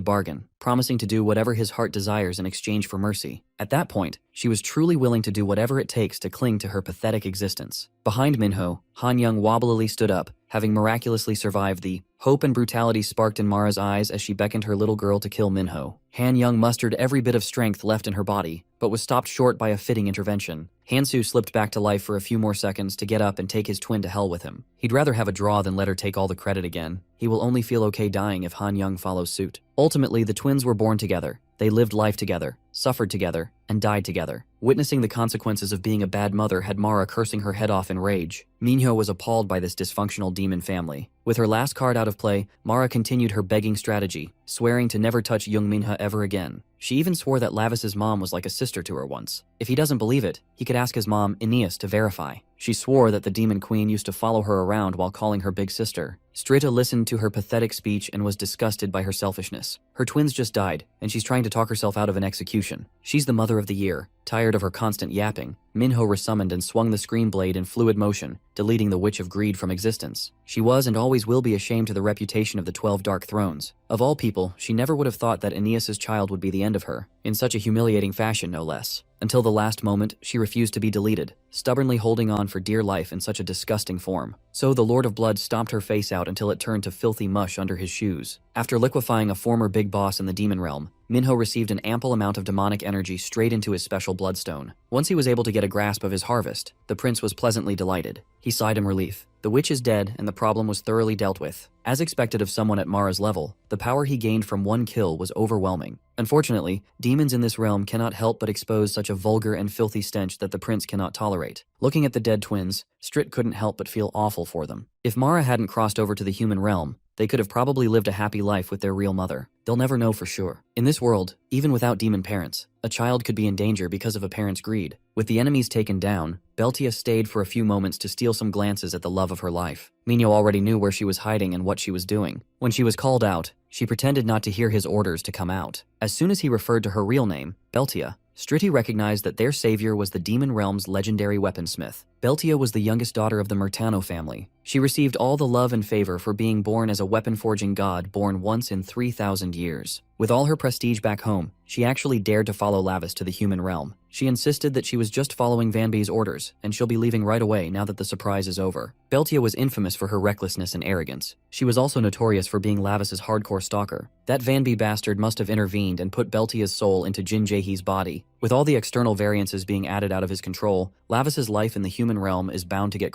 bargain, promising to do whatever his heart desires in exchange for mercy. At that point, she was truly willing to do whatever it takes to cling to her pathetic existence. Behind Minho, Han Young wobblily stood up, having miraculously survived. The hope and brutality sparked in Mara's eyes as she beckoned her little girl to kill Minho. Han Young mustered every bit of strength left in her body, but was stopped short by a fitting intervention. Hansu slipped back to life for a few more seconds to get up and take his twin to hell with him. He'd rather have a draw than let her take all the credit again. He will only feel okay dying if Han Young follows suit. Ultimately, the twins were born together. They lived life together, suffered together, and died together. Witnessing the consequences of being a bad mother had Mara cursing her head off in rage. Minho was appalled by this dysfunctional demon family. With her last card out of play, Mara continued her begging strategy, swearing to never touch young Minha ever again. She even swore that Lavis's mom was like a sister to her once. If he doesn't believe it, he could ask his mom, Aeneas, to verify. She swore that the demon queen used to follow her around while calling her big sister. Strita listened to her pathetic speech and was disgusted by her selfishness. Her twins just died, and she's trying to talk herself out of an execution. She's the mother of the year. Tired of her constant yapping, Minho resummoned and swung the screen blade in fluid motion, deleting the Witch of Greed from existence. She was and always will be ashamed to the reputation of the 12 Dark Thrones. Of all people, she never would have thought that Aeneas's child would be the end of her, in such a humiliating fashion no less. Until the last moment, she refused to be deleted, stubbornly holding on for dear life in such a disgusting form. So the Lord of Blood stomped her face out until it turned to filthy mush under his shoes. After liquefying a former big boss in the demon realm, Minho received an ample amount of demonic energy straight into his special bloodstone. Once he was able to get a grasp of his harvest, the prince was pleasantly delighted. He sighed in relief. The witch is dead and the problem was thoroughly dealt with. As expected of someone at Mara's level, the power he gained from one kill was overwhelming. Unfortunately, demons in this realm cannot help but expose such a vulgar and filthy stench that the prince cannot tolerate. Looking at the dead twins, Strit couldn't help but feel awful for them. If Mara hadn't crossed over to the human realm, they could have probably lived a happy life with their real mother. They'll never know for sure. In this world, even without demon parents, a child could be in danger because of a parent's greed. With the enemies taken down, Beltia stayed for a few moments to steal some glances at the love of her life. Minho already knew where she was hiding and what she was doing. When she was called out, she pretended not to hear his orders to come out. As soon as he referred to her real name, Beltia, Striti recognized that their savior was the demon realm's legendary weaponsmith. Beltia was the youngest daughter of the Murtano family. She received all the love and favor for being born as a weapon-forging god born once in 3,000 years. With all her prestige back home, she actually dared to follow Lavis to the human realm. She insisted that she was just following Vanby's orders, and she'll be leaving right away now that the surprise is over. Beltia was infamous for her recklessness and arrogance. She was also notorious for being Lavis's hardcore stalker. That Vanby bastard must have intervened and put Beltia's soul into Jin Jaehee's body. With all the external variances being added out of his control, Lavis's life in the human realm is bound to get